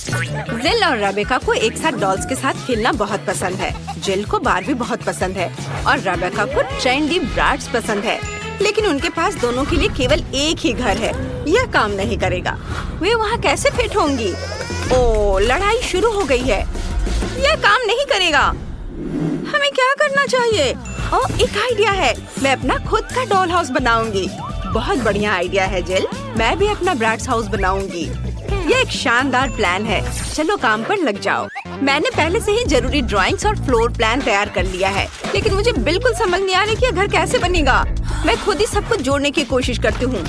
जिल और रेबेका को एक साथ डॉल्स के साथ खेलना बहुत पसंद है। जिल को बारबी बहुत पसंद है और रेबेका को ट्रेंडी ब्राट्स पसंद है। लेकिन उनके पास दोनों के लिए केवल एक ही घर है। यह काम नहीं करेगा। वे वहाँ कैसे फिट होंगी? ओ, लड़ाई शुरू हो गई है। यह काम नहीं करेगा। हमें क्या करना चाहिए? ओह, एक आइडिया है। मैं अपना खुद का डॉल हाउस बनाऊंगी। बहुत बढ़िया आइडिया है जिल। मैं भी अपना ब्राट्स हाउस बनाऊंगी। यह एक शानदार प्लान है। चलो काम पर लग जाओ। मैंने पहले से ही जरूरी ड्राइंग्स और फ्लोर प्लान तैयार कर लिया है, लेकिन मुझे बिल्कुल समझ नहीं आ रहा कि यह घर कैसे बनेगा। मैं खुद ही सब कुछ जोड़ने की कोशिश करती हूँ।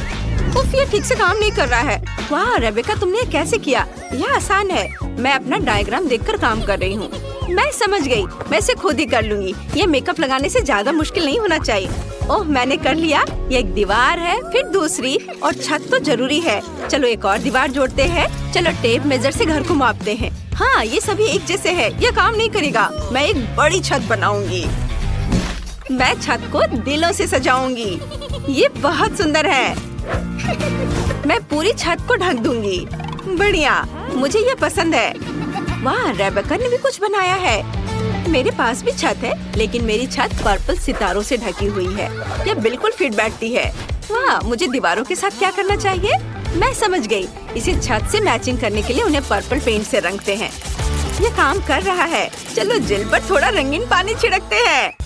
उफ, ये ठीक से काम नहीं कर रहा है। वाह रेबेका, तुमने ये कैसे किया? यह आसान है। मैं अपना डायग्राम देखकर काम कर रही हूँ। मैं समझ गई। मैं इसे खुद ही कर लूंगी। ये मेकअप लगाने से ज्यादा मुश्किल नहीं होना चाहिए। ओह, मैंने कर लिया। ये एक दीवार है, फिर दूसरी और छत तो जरूरी है। चलो एक और दीवार जोड़ते हैं। चलो टेप मेजर से घर को मापते हैं। हाँ, ये सभी एक जैसे है। यह काम नहीं करेगा। मैं एक बड़ी छत बनाऊंगी। मैं छत को दिलों से सजाऊंगी। ये बहुत सुंदर है। मैं पूरी छत को ढक दूंगी। बढ़िया, मुझे ये पसंद है। वाह, रेबेका ने भी कुछ बनाया है। मेरे पास भी छत है, लेकिन मेरी छत पर्पल सितारों से ढकी हुई है। यह बिल्कुल फिट बैठती है। वाह, मुझे दीवारों के साथ क्या करना चाहिए? मैं समझ गई। इसे छत से मैचिंग करने के लिए उन्हें पर्पल पेंट से रंगते हैं। ये काम कर रहा है। चलो जिल पर थोड़ा रंगीन पानी छिड़कते हैं।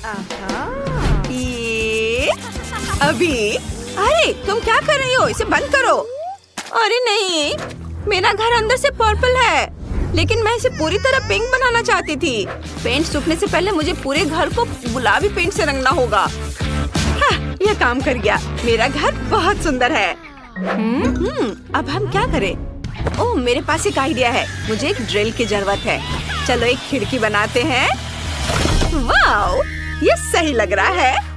ये अभी। अरे तुम क्या कर रही हो? इसे बंद करो। अरे नहीं, मेरा घर अंदर से पर्पल है, लेकिन मैं इसे पूरी तरह पिंक बनाना चाहती थी। पेंट सूखने से पहले मुझे पूरे घर को गुलाबी पेंट से रंगना होगा। हाँ, यह काम कर गया। मेरा घर बहुत सुंदर है। अब हम क्या करें? ओह, मेरे पास एक आइडिया है। मुझे एक ड्रिल की जरूरत है। चलो एक खिड़की बनाते हैं। वाह, ये सही लग रहा है।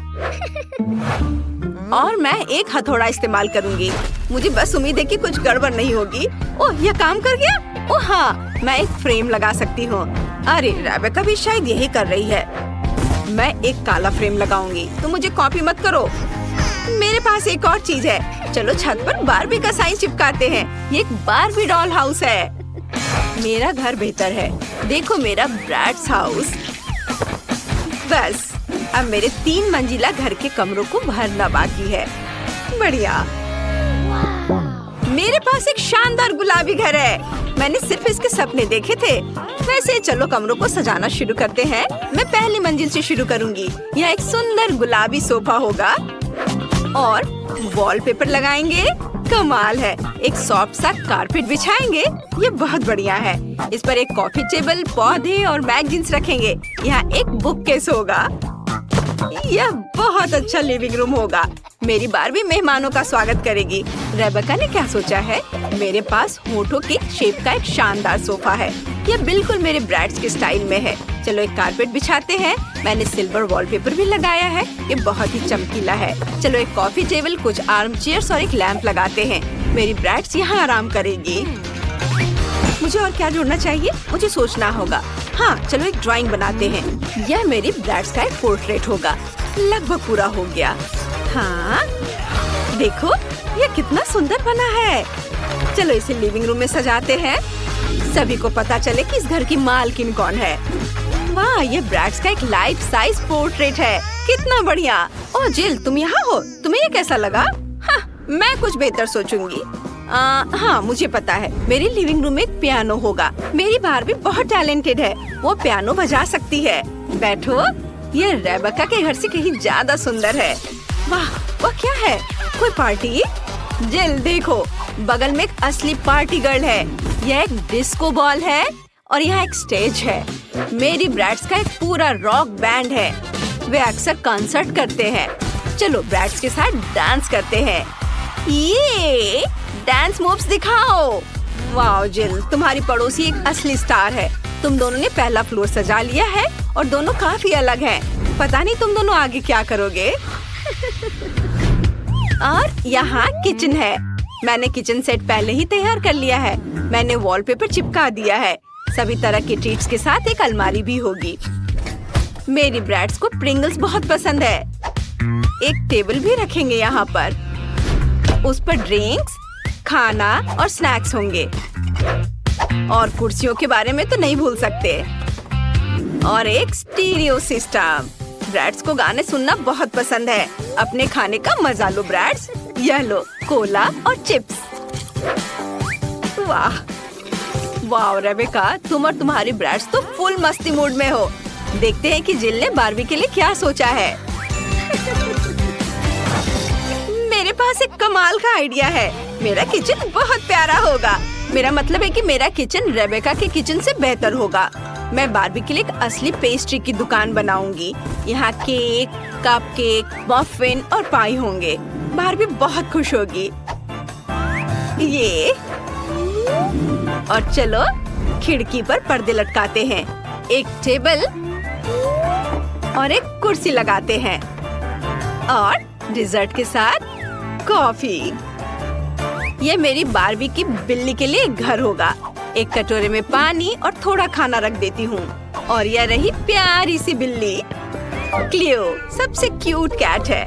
और मैं एक हथौड़ा इस्तेमाल करूंगी। मुझे बस उम्मीद है कि कुछ गड़बड़ नहीं होगी। ओह, यह काम कर गया। ओह हाँ, मैं एक फ्रेम लगा सकती हूँ। अरे रेबेका भी शायद यही कर रही है। मैं एक काला फ्रेम लगाऊंगी। तो मुझे कॉपी मत करो। मेरे पास एक और चीज है। चलो छत पर बारबी का साइन चिपकाते हैं। ये एक बारबी डॉल हाउस है। मेरा घर बेहतर है। देखो मेरा ब्राट्स हाउस। बस अब मेरे 3 मंजिला घर के कमरों को भरना बाकी है। बढ़िया। मेरे पास एक शानदार गुलाबी घर है। मैंने सिर्फ इसके सपने देखे थे। वैसे चलो कमरों को सजाना शुरू करते हैं। मैं पहली मंजिल से शुरू करूंगी। यहाँ एक सुंदर गुलाबी सोफा होगा और वॉलपेपर लगाएंगे। कमाल है। एक सॉफ्ट सा कारपेट बिछाएंगे। ये बहुत बढ़िया है। इस पर एक कॉफी टेबल, पौधे और मैगजीन्स रखेंगे। यहाँ एक बुक केस होगा। यह बहुत अच्छा लिविंग रूम होगा। मेरी बारबी मेहमानों का स्वागत करेगी। रेबेका ने क्या सोचा है? मेरे पास होठों के शेप का एक शानदार सोफा है। यह बिल्कुल मेरे ब्राट्स के स्टाइल में है। चलो एक कारपेट बिछाते हैं। मैंने सिल्वर वॉलपेपर भी लगाया है। ये बहुत ही चमकीला है। चलो एक कॉफी टेबल, कुछ आर्म चेयर्स और एक लैंप लगाते हैं। मेरी ब्राट्स यहाँ आराम करेगी। मुझे और क्या जोड़ना चाहिए? मुझे सोचना होगा। हाँ, चलो एक ड्राइंग बनाते हैं। यह मेरी ब्राट्स का एक पोर्ट्रेट होगा। लगभग पूरा हो गया। हाँ, देखो यह कितना सुंदर बना है। चलो इसे लिविंग रूम में सजाते हैं। सभी को पता चले कि इस घर की मालकिन कौन है। वाह, ये ब्राट्स का एक लाइफ साइज पोर्ट्रेट है। कितना बढ़िया। ओह जिल, तुम यहाँ हो? तुम्हें ये कैसा लगा? हाँ, मैं कुछ बेहतर सोचूंगी। हाँ, मुझे पता है। मेरी लिविंग रूम में एक पियानो होगा। मेरी बारबी बहुत टैलेंटेड है। वो पियानो बजा सकती है। बैठो। ये रेबेका के घर से कहीं ज्यादा सुंदर है। वाह, वह क्या है? कोई पार्टी? जिल देखो, बगल में एक असली पार्टी गर्ल है। यह एक डिस्को बॉल है और यहाँ एक स्टेज है। मेरी ब्राट्स का एक पूरा रॉक बैंड है। वे अक्सर कॉन्सर्ट करते हैं। चलो ब्राट्स के साथ डांस करते हैं। ये डांस मूव्स दिखाओ। वाह जिल, तुम्हारी पड़ोसी एक असली स्टार है। तुम दोनों ने पहला फ्लोर सजा लिया है और दोनों काफी अलग हैं। पता नहीं तुम दोनों आगे क्या करोगे। और यहाँ किचन है। मैंने किचन सेट पहले ही तैयार कर लिया है। मैंने वॉलपेपर चिपका दिया है। सभी तरह के ट्रीट्स के साथ एक अलमारी भी होगी। मेरी ब्राट्स को प्रिंगल्स बहुत पसंद है। एक टेबल भी रखेंगे यहाँ पर। उस पर ड्रिंक्स, खाना और स्नैक्स होंगे। और कुर्सियों के बारे में तो नहीं भूल सकते। और एक स्टीरियो सिस्टम। ब्रैड्स को गाने सुनना बहुत पसंद है। अपने खाने का मजा लो ब्रैड्स। यह लो कोला और चिप्स। वाह वाह रेबेका, तुम और तुम्हारी ब्रैड्स तो फुल मस्ती मूड में हो। देखते हैं कि जिल ने बारबी के लिए क्या सोचा है। मेरे पास एक कमाल का आइडिया है। मेरा किचन बहुत प्यारा होगा। मेरा मतलब है कि मेरा किचन रेबेका के किचन से बेहतर होगा। मैं बारबी के लिए एक असली पेस्ट्री की दुकान बनाऊंगी। यहाँ केक, कपकेक, मफिन और पाई होंगे। बारबी बहुत खुश होगी। ये और चलो खिड़की पर पर्दे लटकाते हैं। एक टेबल और एक कुर्सी लगाते हैं और डिजर्ट के साथ कॉफी। ये मेरी बारबी की बिल्ली के लिए घर होगा। एक कटोरे में पानी और थोड़ा खाना रख देती हूँ। और यह रही प्यारी सी बिल्ली क्लियो, सबसे क्यूट कैट है।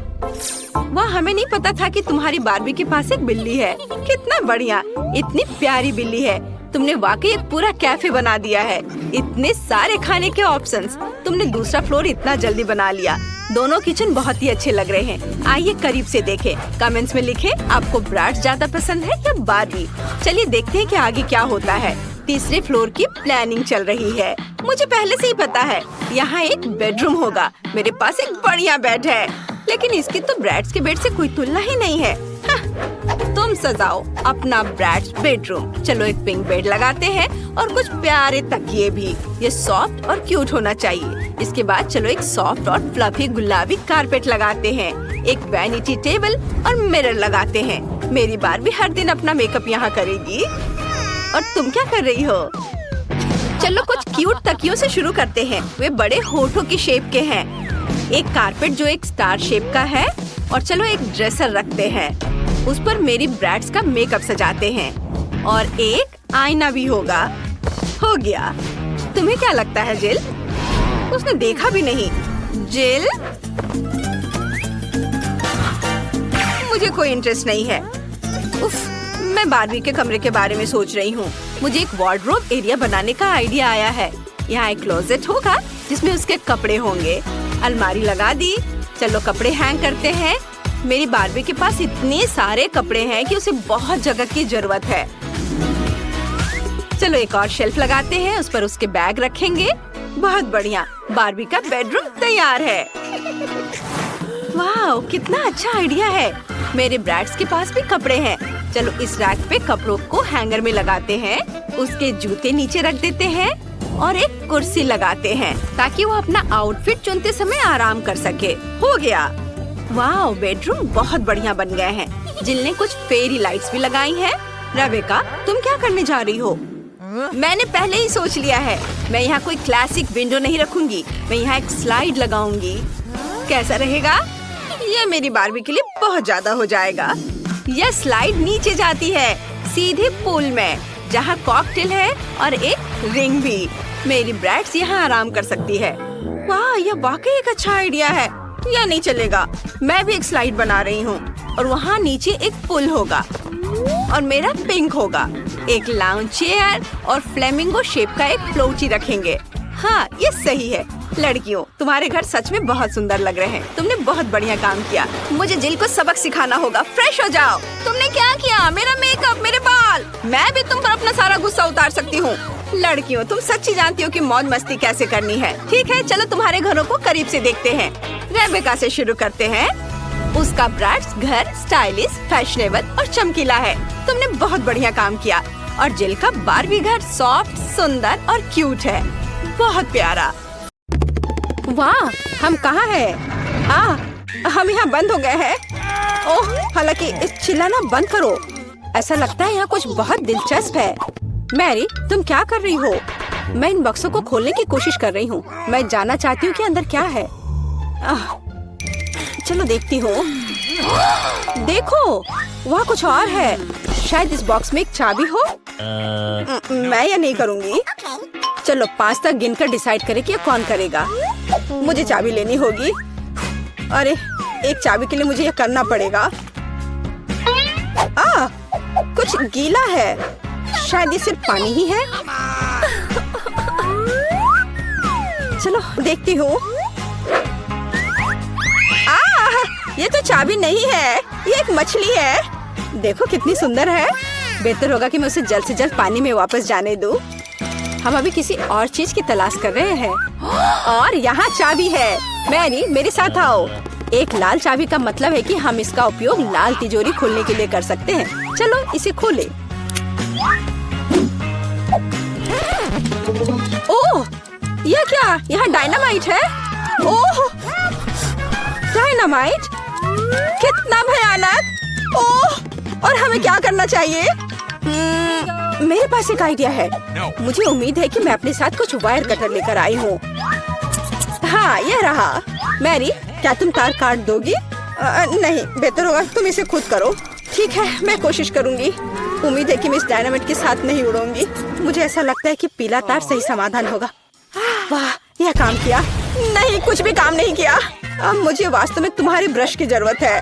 वाह, हमें नहीं पता था कि तुम्हारी बारबी के पास एक बिल्ली है। कितना बढ़िया, इतनी प्यारी बिल्ली है। तुमने वाकई एक पूरा कैफे बना दिया है। इतने सारे खाने के ऑप्शंस। तुमने दूसरा फ्लोर इतना जल्दी बना लिया। दोनों किचन बहुत ही अच्छे लग रहे हैं। आइए करीब से देखें। कमेंट्स में लिखें आपको ब्रैड्स ज्यादा पसंद है या बारबी। चलिए देखते हैं कि आगे क्या होता है। तीसरे फ्लोर की प्लानिंग चल रही है। मुझे पहले से ही पता है यहाँ एक बेडरूम होगा। मेरे पास एक बढ़िया बेड है, लेकिन इसकी तो ब्रैड्स के बेड से कोई तुलना ही नहीं है। तुम सजाओ अपना ब्रैड्स बेडरूम। चलो एक पिंक बेड लगाते हैं और कुछ प्यारे तकिए भी। ये सॉफ्ट और क्यूट होना चाहिए। इसके बाद चलो एक सॉफ्ट और फ्लफी गुलाबी कारपेट लगाते हैं। एक वैनिटी टेबल और मिरर लगाते हैं। मेरी बारबी हर दिन अपना मेकअप यहाँ करेगी। और तुम क्या कर रही हो? चलो कुछ क्यूट तकियों से शुरू करते हैं। वे बड़े होठों की शेप के हैं। एक कारपेट जो एक स्टार शेप का है। और चलो एक ड्रेसर रखते हैं। उस पर मेरी ब्रैड्स का मेकअप सजाते हैं। और एक आईना भी होगा। हो गया। तुम्हें क्या लगता है जिल? उसने देखा भी नहीं। जिल, मुझे कोई इंटरेस्ट नहीं है। उफ, मैं बारबी के कमरे के बारे में सोच रही हूँ। मुझे एक वार्डरोब एरिया बनाने का आइडिया आया है। यहाँ एक क्लोजेट होगा जिसमें उसके कपड़े होंगे। अलमारी लगा दी। चलो कपड़े हैंग करते हैं। मेरी बारबी के पास इतने सारे कपड़े हैं कि उसे बहुत जगह की जरूरत है। चलो एक और शेल्फ लगाते हैं। उस पर उसके बैग रखेंगे। बहुत बढ़िया, बारबी का बेडरूम तैयार है। वाह, कितना अच्छा आइडिया है। मेरे ब्रैड्स के पास भी कपड़े हैं। चलो इस रैक पे कपड़ों को हैंगर में लगाते हैं। उसके जूते नीचे रख देते हैं और एक कुर्सी लगाते हैं ताकि वो अपना आउटफिट चुनते समय आराम कर सके। हो गया। वाह, बेडरूम बहुत बढ़िया बन गए हैं। जिल ने कुछ फेरी लाइट्स भी लगाई हैं। रेबेका, तुम क्या करने जा रही हो? मैंने पहले ही सोच लिया है। मैं यहाँ कोई क्लासिक विंडो नहीं रखूंगी। मैं यहाँ एक स्लाइड लगाऊंगी। कैसा रहेगा? ये मेरी बारबी के लिए बहुत ज्यादा हो जाएगा। यह स्लाइड नीचे जाती है सीधे पूल में, जहाँ कॉकटेल है और एक रिंग भी। मेरी ब्रैड्स यहाँ आराम कर सकती है। वाह, यह वाकई एक अच्छा आइडिया है। यह नहीं चलेगा। मैं भी एक स्लाइड बना रही हूँ और वहाँ नीचे एक पुल होगा और मेरा पिंक होगा। एक लाउंज चेयर और फ्लेमिंगो शेप का एक फ्लोटी रखेंगे। हाँ, ये सही है। लड़कियों, तुम्हारे घर सच में बहुत सुंदर लग रहे हैं। तुमने बहुत बढ़िया काम किया। मुझे जिल को सबक सिखाना होगा। फ्रेश हो जाओ। तुमने क्या किया? मेरा मेकअप, मेरे बाल। मैं भी तुम पर अपना सारा गुस्सा उतार सकती हूँ। लड़कियों, तुम सच्ची जानती हो कि मौज मस्ती कैसे करनी है। ठीक है, चलो तुम्हारे घरों को करीब से देखते हैं। रेबेका से शुरू करते हैं। उसका ब्रैड्स घर स्टाइलिश, फैशनेबल और चमकीला है। तुमने बहुत बढ़िया काम किया। और जिल का बारबी घर सॉफ्ट, सुंदर और क्यूट है। बहुत प्यारा। वाह, हम कहाँ हैं? हम यहाँ बंद हो गए हैं। ओह, हालांकि इस चिल्लाना बंद करो। ऐसा लगता है यहाँ कुछ बहुत दिलचस्प है। मैरी, तुम क्या कर रही हो? मैं इन बक्सों को खोलने की कोशिश कर रही हूँ। मैं जानना चाहती हूँ कि अंदर क्या है। चलो देखती हूँ। देखो, वहाँ कुछ और है। शायद इस बॉक्स में एक चाबी हो। मैं यह नहीं करूँगी। चलो 5 तक गिनकर डिसाइड करें कि ये कौन करेगा। मुझे चाबी लेनी होगी। अरे, एक चाबी के लिए मुझे यह करना पड़ेगा। कुछ गीला है। शायद ये सिर्फ पानी ही है। चलो देखती हूँ। ये तो चाबी नहीं है, ये एक मछली है। देखो कितनी सुंदर है। बेहतर होगा कि मैं उसे जल्द से जल्द पानी में वापस जाने दूं। हम अभी किसी और चीज की तलाश कर रहे हैं। और यहाँ चाबी है। मैरी, मेरे साथ आओ। एक लाल चाबी का मतलब है कि हम इसका उपयोग लाल तिजोरी खोलने के लिए कर सकते हैं। चलो इसे खोलें। ओह, यह क्या? यहाँ डायनामाइट है। ओह, डायनामाइट? कितना भयानक। ओह, और हमें क्या करना चाहिए? मेरे पास एक आइडिया है। मुझे उम्मीद है कि मैं अपने साथ कुछ वायर कटर लेकर आई हूँ। हाँ, यह रहा। मैरी, क्या तुम तार काट दोगी? नहीं, बेहतर होगा तुम इसे खुद करो। ठीक है, मैं कोशिश करूँगी। उम्मीद है कि मैं इस डायनामाइट के साथ नहीं उड़ूंगी। मुझे ऐसा लगता है कि पीला तार सही समाधान होगा। वाह, यह काम किया। नहीं, कुछ भी काम नहीं किया। अब मुझे वास्तव में तुम्हारी ब्रश की जरूरत है।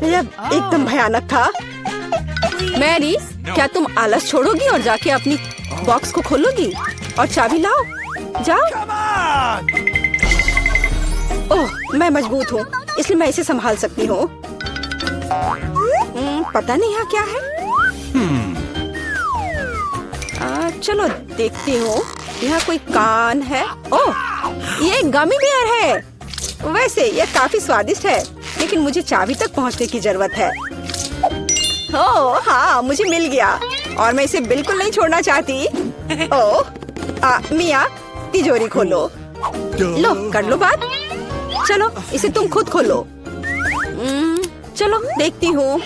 यह एकदम भयानक था। मैरी, क्या तुम आलस छोड़ोगी और जाके अपनी बॉक्स को खोलोगी और चाबी लाओ? जाओ। ओह, मैं मजबूत हूँ, इसलिए मैं इसे संभाल सकती हूँ। पता नहीं यहाँ क्या है। चलो देखती हूँ। यहाँ कोई कान है। ओह, ये गमी बेयर है। वैसे यह काफी स्वादिष्ट है, लेकिन मुझे चाबी तक पहुँचने की जरूरत है। ओह हाँ, मुझे मिल गया और मैं इसे बिल्कुल नहीं छोड़ना चाहती। ओह, मिया, तिजोरी खोलो। लो, कर लो बात। चलो इसे तुम खुद खोलो। चलो देखती हूँ।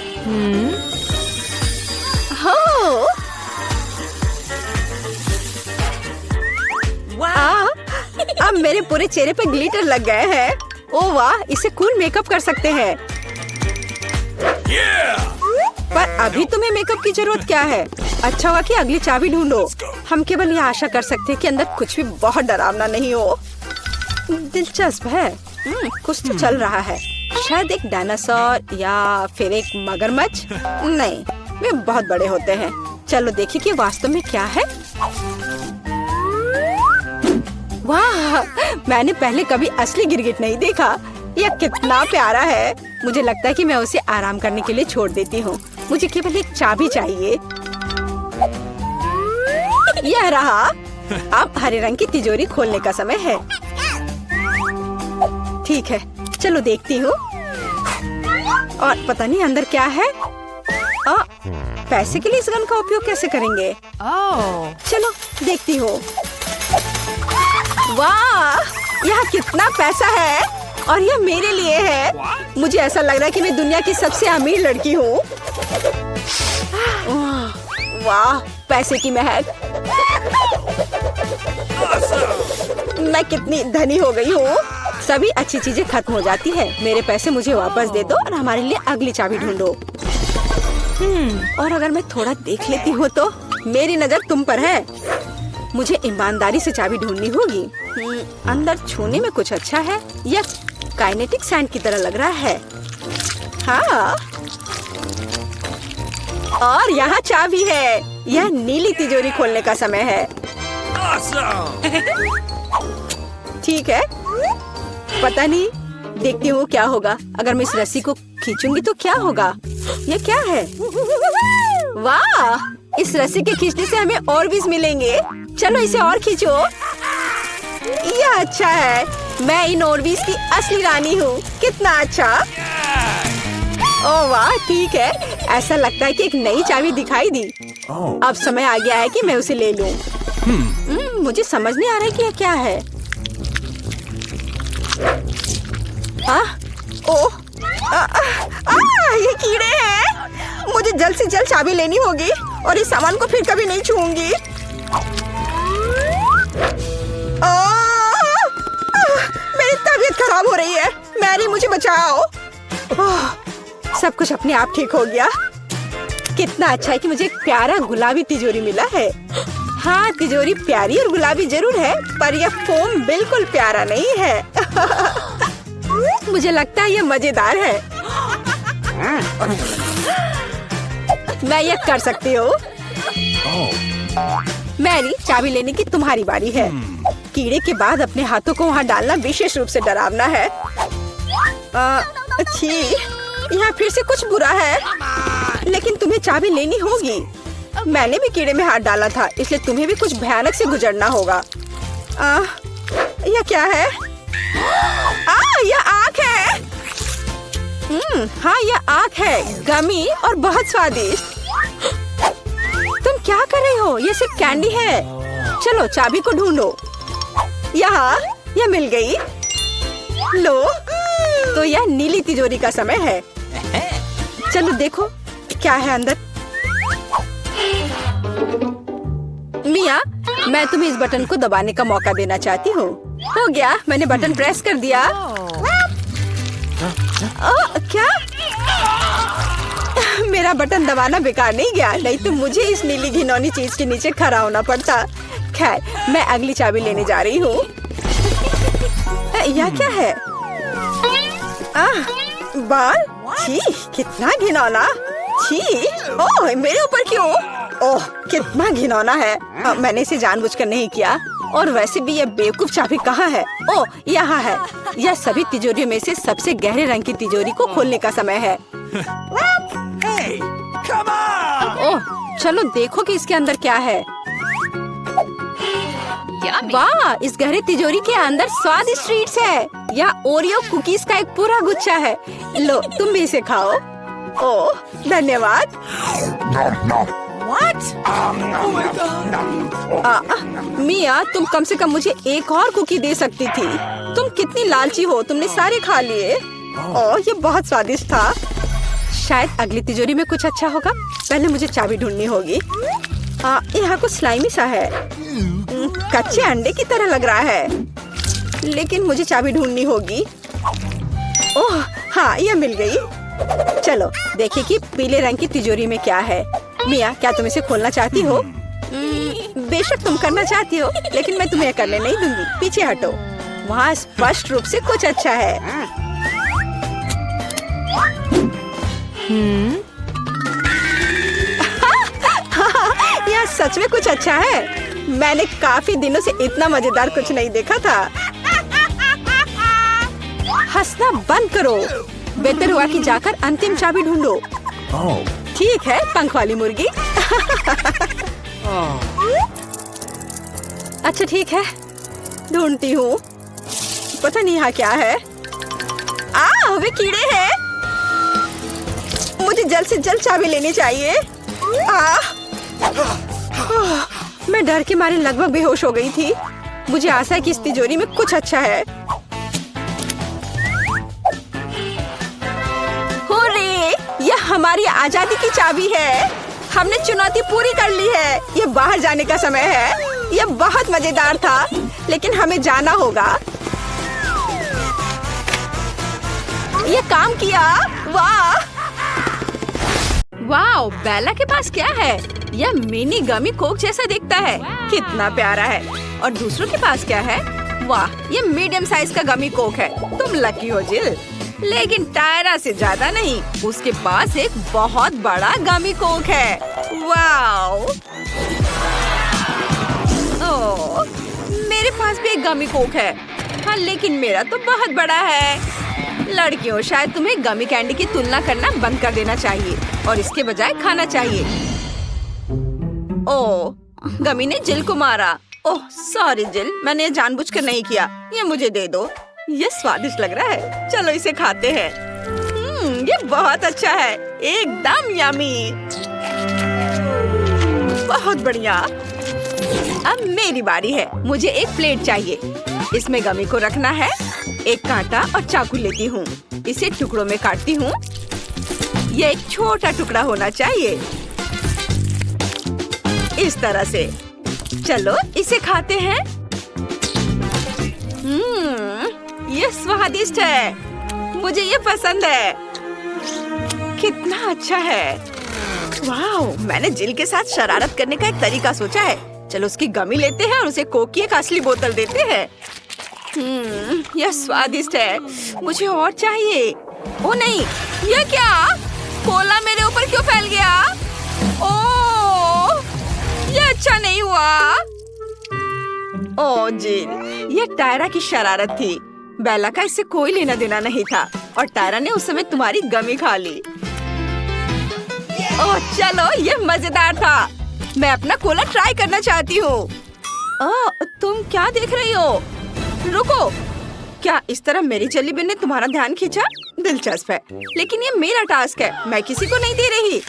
अब मेरे पूरे चेहरे पे ग्लिटर लग गए हैं। ओह वाह, इसे कूल मेकअप कर सकते हैं। पर अभी तुम्हें मेकअप की जरूरत क्या है? अच्छा हुआ कि अगली चाबी ढूंढो। हम केवल ये आशा कर सकते हैं कि अंदर कुछ भी बहुत डरावना नहीं हो। दिलचस्प है। कुछ तो चल रहा है। शायद एक डायनासोर या फिर एक मगरमच्छ। नहीं, वे बहुत बड़े होते हैं। चलो देखिए कि वास्तव में क्या है। वाह, मैंने पहले कभी असली गिरगिट नहीं देखा। यह कितना प्यारा है। मुझे लगता है कि मैं उसे आराम करने के लिए छोड़ देती हूँ। मुझे केवल एक चाबी चाहिए। यह रहा। अब हरे रंग की तिजोरी खोलने का समय है। ठीक है, चलो देखती हूँ। और पता नहीं अंदर क्या है। पैसे के लिए इस गन का उपयोग कैसे करेंगे? चलो देखती हूँ। वाह, यहाँ कितना पैसा है और यह मेरे लिए है। मुझे ऐसा लग रहा है कि मैं दुनिया की सबसे अमीर लड़की हूँ। वाह, पैसे की महक। मैं कितनी धनी हो गई हूँ। सभी अच्छी चीजें खत्म हो जाती है। मेरे पैसे मुझे वापस दे दो और हमारे लिए अगली चाबी ढूंढो। और अगर मैं थोड़ा देख लेती हूँ तो मेरी नजर तुम पर है। मुझे ईमानदारी से चाबी ढूंढनी होगी। अंदर छूने में कुछ अच्छा है। यह काइनेटिक सैंड की तरह लग रहा है। हाँ, और यहाँ चाबी है। यह नीली तिजोरी खोलने का समय है। ठीक है, पता नहीं, देखती हूँ क्या होगा। अगर मैं इस रस्सी को खींचूंगी तो क्या होगा? यह क्या है? वाह, इस रस्सी के खींचने से हमें और भी मिलेंगे। चलो इसे और खींचो। यह अच्छा है। मैं इन ओरबीज की असली रानी हूँ। कितना अच्छा। ओह वाह, ठीक है। ऐसा लगता है कि एक नई चाबी दिखाई दी। अब समय आ गया है कि मैं उसे ले लूं। मुझे समझ नहीं आ रहा है कि यह क्या है। ओह, ये कीड़े हैं। मुझे जल्द से जल्द चाबी लेनी होगी और इस सामान को फिर कभी नहीं छूऊंगी। मेरी तबीयत खराब हो रही है। मैरी, मुझे बचाओ। सब कुछ अपने आप ठीक हो गया। कितना अच्छा है कि मुझे एक प्यारा गुलाबी तिजोरी मिला है। हाँ, तिजोरी प्यारी और गुलाबी जरूर है, पर यह फोम बिल्कुल प्यारा नहीं है। मुझे लगता है यह मजेदार है। मैं ये कर सकती हूँ। मैरी, चाबी लेने की तुम्हारी बारी है। कीड़े के बाद अपने हाथों को वहाँ डालना विशेष रूप से डरावना है। अच्छी, यहाँ फिर से कुछ बुरा है, लेकिन तुम्हें चाबी लेनी होगी। मैंने भी कीड़े में हाथ डाला था, इसलिए तुम्हें भी कुछ भयानक से गुजरना होगा। यह क्या है? यह आँख है। हाँ, यह आँख है, गमी और बहुत स्वादिष्ट। तुम क्या कर रही हो? ये सिर्फ कैंडी है। चलो चाबी को ढूंढो। यहाँ, यह मिल गई। लो, तो यह नीली तिजोरी का समय है। चलो देखो क्या है अंदर। मिया, मैं तुम्हें इस बटन को दबाने का मौका देना चाहती हूँ। हो गया, मैंने बटन प्रेस कर दिया। क्या? मेरा बटन दबाना बेकार नहीं गया, नहीं तो मुझे इस नीली घिनौनी चीज के नीचे खड़ा होना पड़ता। खैर, मैं अगली चाबी लेने जा रही हूँ। यह क्या है? बाल? छी, कितना घिनौना। छी, ओह, मेरे ऊपर क्यों? ओह, कितना घिनौना है। मैंने इसे जानबूझकर नहीं किया। और वैसे भी यह बेवकूफ चाबी कहाँ है? ओह, यहाँ है। यह सभी तिजोरियों में से सबसे गहरे रंग की तिजोरी को खोलने का समय है। ओह, चलो देखो कि इसके अंदर क्या है। वाह, इस गहरे तिजोरी के अंदर स्वादिष्ट ट्रीट्स है। यह ओरियो कुकीज का एक पूरा गुच्छा है। लो, तुम भी इसे खाओ। ओह, धन्यवाद। मिया, तुम कम से कम मुझे एक और कुकी दे सकती थी। तुम कितनी लालची हो, तुमने सारे खा लिए। ओह, ये बहुत स्वादिष्ट था। शायद अगली तिजोरी में कुछ अच्छा होगा। पहले मुझे चाबी ढूंढनी होगी। यहाँ कुछ स्लाइमी सा है, कच्चे अंडे की तरह लग रहा है, लेकिन मुझे चाबी ढूंढनी होगी। ओह हाँ, यह मिल गई। चलो देखिए कि पीले रंग की तिजोरी में क्या है। मिया, क्या तुम इसे खोलना चाहती हो? बेशक तुम करना चाहती हो, लेकिन मैं तुम्हें करने नहीं दूंगी। पीछे हटो, वहाँ स्पष्ट रूप से कुछ अच्छा है। यह सच में कुछ अच्छा है। मैंने काफी दिनों से इतना मजेदार कुछ नहीं देखा था। हंसना बंद करो। बेहतर हुआ कि जाकर अंतिम चाबी ढूंढो। ठीक है, पंख वाली मुर्गी। अच्छा ठीक है, ढूंढती हूँ। पता नहीं यहाँ क्या है। वे कीड़े हैं। मुझे जल्द से जल्द चाबी लेनी चाहिए। मैं डर के मारे लगभग बेहोश हो गई थी। मुझे आशा है कि इस तिजोरी में कुछ अच्छा है। हुर्रे! यह हमारी आजादी की चाबी है। हमने चुनौती पूरी कर ली है। यह बाहर जाने का समय है। यह बहुत मजेदार था, लेकिन हमें जाना होगा। यह काम किया। वाह! वाह! बेला के पास क्या है? यह मिनी गमी कोक जैसा दिखता है। कितना प्यारा है। और दूसरों के पास क्या है? वाह! यह मीडियम साइज का गमी कोक है। तुम लकी हो जिल। लेकिन टायरा से ज्यादा नहीं। उसके पास एक बहुत बड़ा गमी कोक है। वाह! ओह, मेरे पास भी एक गमी कोक है। हाँ, लेकिन मेरा तो बहुत बड़ा है। लड़कियों, शायद तुम्हें गमी कैंडी की तुलना करना बंद कर देना चाहिए और इसके बजाय खाना चाहिए। ओह, गमी ने जिल को मारा। ओह सॉरी जिल, मैंने जानबूझकर नहीं किया। ये मुझे दे दो। ये स्वादिष्ट लग रहा है। चलो इसे खाते हैं। ये बहुत अच्छा है, एकदम यमी। बहुत बढ़िया। अब मेरी बारी है। मुझे एक प्लेट चाहिए। इसमें गमी को रखना है। एक कांटा और चाकू लेती हूँ। इसे टुकड़ों में काटती हूँ। ये एक छोटा टुकड़ा होना चाहिए, इस तरह से। चलो इसे खाते हैं। ये स्वादिष्ट है। मुझे ये पसंद है। कितना अच्छा है। वाह! मैंने जिल के साथ शरारत करने का एक तरीका सोचा है। चलो उसकी गमी लेते हैं और उसे कोक की एक असली बोतल देते हैं। यह स्वादिष्ट है। मुझे और चाहिए। ओ नहीं, यह क्या? कोला मेरे ऊपर क्यों फैल गया? ओह, ये अच्छा नहीं हुआ। ओह जिल, ये टायरा की शरारत थी। बेला का इससे कोई लेना देना नहीं था और टायरा ने उस समय तुम्हारी गमी खा ली। ओह चलो, ये मजेदार था। मैं अपना कोला ट्राई करना चाहती हूँ। तुम क्या देख रही हो? रुको, क्या इस तरह मेरी जेली बीन ने तुम्हारा ध्यान खींचा? दिलचस्प है, लेकिन ये मेरा टास्क है, मैं किसी को नहीं दे रही।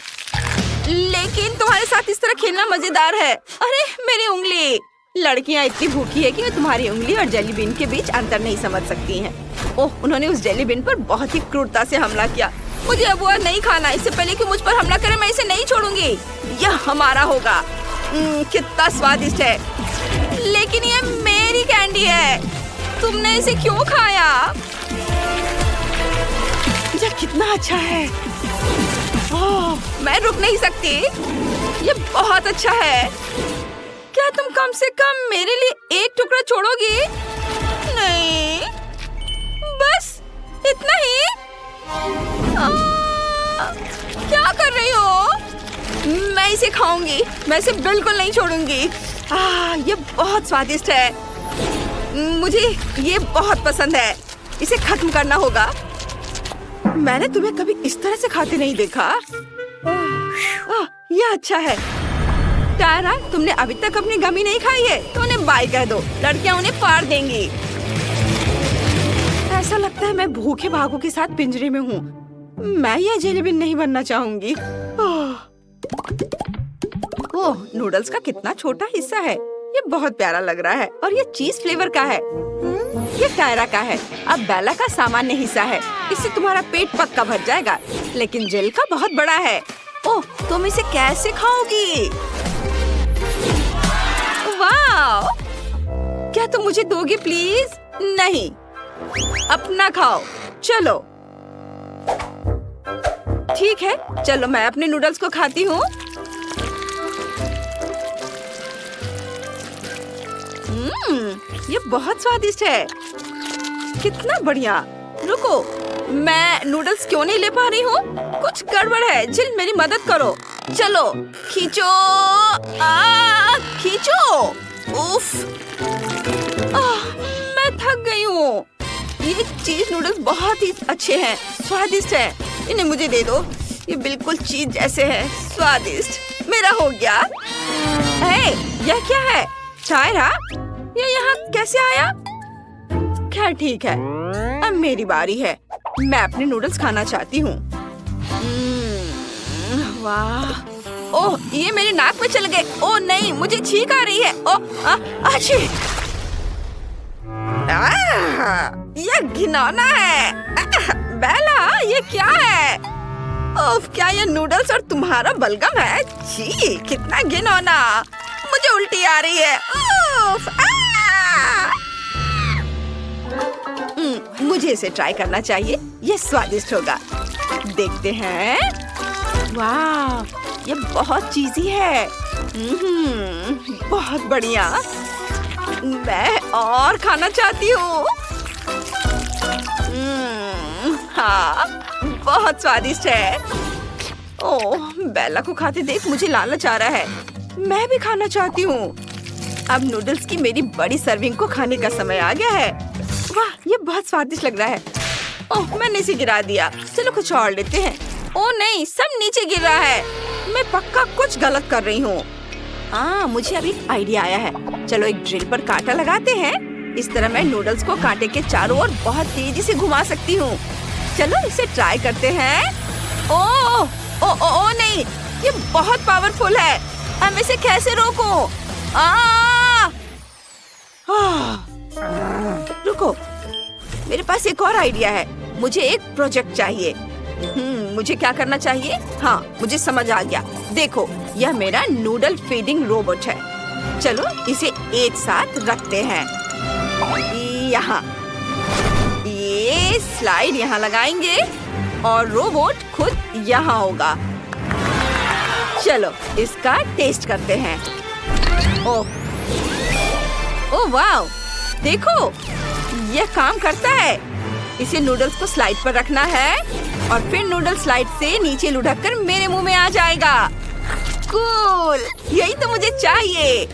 लेकिन तुम्हारे साथ इस तरह खेलना मजेदार है। अरे मेरी उंगली! लड़कियां इतनी भूखी है कि वे तुम्हारी उंगली और जेली बीन के बीच अंतर नहीं समझ सकती हैं। ओह, उन्होंने उस जेली बीन पर बहुत ही क्रूरता से हमला किया। मुझे अब वह नहीं खाना। इससे पहले कि मुझ पर हमला करे, मैं इसे नहीं छोड़ूंगी। यह हमारा होगा। कितना स्वादिष्ट है, लेकिन ये मेरी कैंडी है। तुमने इसे क्यों खाया? यह कितना अच्छा है। ओह, मैं रुक नहीं सकती। ये बहुत अच्छा है। क्या तुम कम से कम मेरे लिए एक टुकड़ा छोड़ोगी? नहीं, बस इतना ही। क्या कर रही हो? मैं इसे खाऊंगी। मैं इसे बिल्कुल नहीं छोड़ूंगी। ये बहुत स्वादिष्ट है। मुझे ये बहुत पसंद है। इसे खत्म करना होगा। मैंने तुम्हें कभी इस तरह से खाते नहीं देखा। ये अच्छा है। टायरा, तुमने अभी तक अपनी गमी नहीं खाई है तो उन्हें बाय कह दो। लड़कियां उन्हें फाड़ देंगी। ऐसा लगता है मैं भूखे भागों के साथ पिंजरे में हूँ। मैं ये जेली बीन नहीं बनना चाहूंगी। ओह, नूडल्स का कितना छोटा हिस्सा है। ये बहुत प्यारा लग रहा है और ये चीज फ्लेवर का है। ये टायरा का है। अब बेला का सामान्य हिस्सा है। इससे तुम्हारा पेट पक्का भर जाएगा, लेकिन जेल का बहुत बड़ा है। ओह, तुम इसे कैसे खाओगी? वाह! क्या तुम मुझे दोगे प्लीज? नहीं, अपना खाओ। चलो ठीक है, चलो मैं अपने नूडल्स को खाती हूँ। ये बहुत स्वादिष्ट है। कितना बढ़िया। रुको, मैं नूडल्स क्यों नहीं ले पा रही हूँ? कुछ गड़बड़ है। जिल, मेरी मदद करो। चलो खींचो, खींचो। उफ, मैं थक गई हूँ। ये चीज नूडल्स बहुत ही अच्छे हैं, स्वादिष्ट है। इन्हें मुझे दे दो। ये बिल्कुल चीज जैसे है, स्वादिष्ट। मेरा हो गया। यह क्या है? टायरा, ये यहाँ कैसे आया? खैर ठीक है, अब मेरी बारी है। मैं अपने नूडल्स खाना चाहती हूँ। वाह! ओह, ये मेरे नाक में चल गए। ओह नहीं, मुझे छींक आ रही है। ओह, अच्छी। ये घिनौना है। बेला, ये क्या है? ओह, क्या ये नूडल्स और तुम्हारा बलगम है? छी, कितना घिनौना। मुझे उल्टी आ रही है। उफ, मुझे इसे ट्राई करना चाहिए। ये स्वादिष्ट होगा। देखते हैं। वाह, ये बहुत चीज़ी है। बहुत बढ़िया। मैं और खाना चाहती हूँ। हाँ, बहुत स्वादिष्ट है। ओह, बेला को खाते देख मुझे लालच आ रहा है। मैं भी खाना चाहती हूँ। अब नूडल्स की मेरी बड़ी सर्विंग को खाने का समय आ गया है। वाह, ये बहुत स्वादिष्ट लग रहा है। ओह, मैंने इसे गिरा दिया। चलो कुछ और लेते हैं। ओह नहीं, सब नीचे गिर रहा है। मैं पक्का कुछ गलत कर रही हूँ। मुझे अभी आइडिया आया है। चलो एक ड्रिल पर कांटा लगाते हैं। इस तरह मैं नूडल्स को कांटे के चारों ओर बहुत तेजी से घुमा सकती हूँ। चलो इसे ट्राई करते हैं। ओह, ओह नहीं, ये बहुत पावरफुल है। अब इसे कैसे रोकूं? रुको, मेरे पास एक और आइडिया है। मुझे एक प्रोजेक्ट चाहिए। मुझे क्या करना चाहिए? हाँ, मुझे समझ आ गया। देखो, यह मेरा नूडल फीडिंग रोबोट है। चलो इसे एक साथ रखते हैं। यहाँ ये स्लाइड यहाँ लगाएंगे और रोबोट खुद यहाँ होगा। चलो इसका टेस्ट करते हैं। ओह वाह, देखो, यह काम करता है। इसे नूडल्स को स्लाइड पर रखना है और फिर नूडल स्लाइड से नीचे लुढ़क कर मेरे मुंह में आ जाएगा। कूल, यही तो मुझे चाहिए।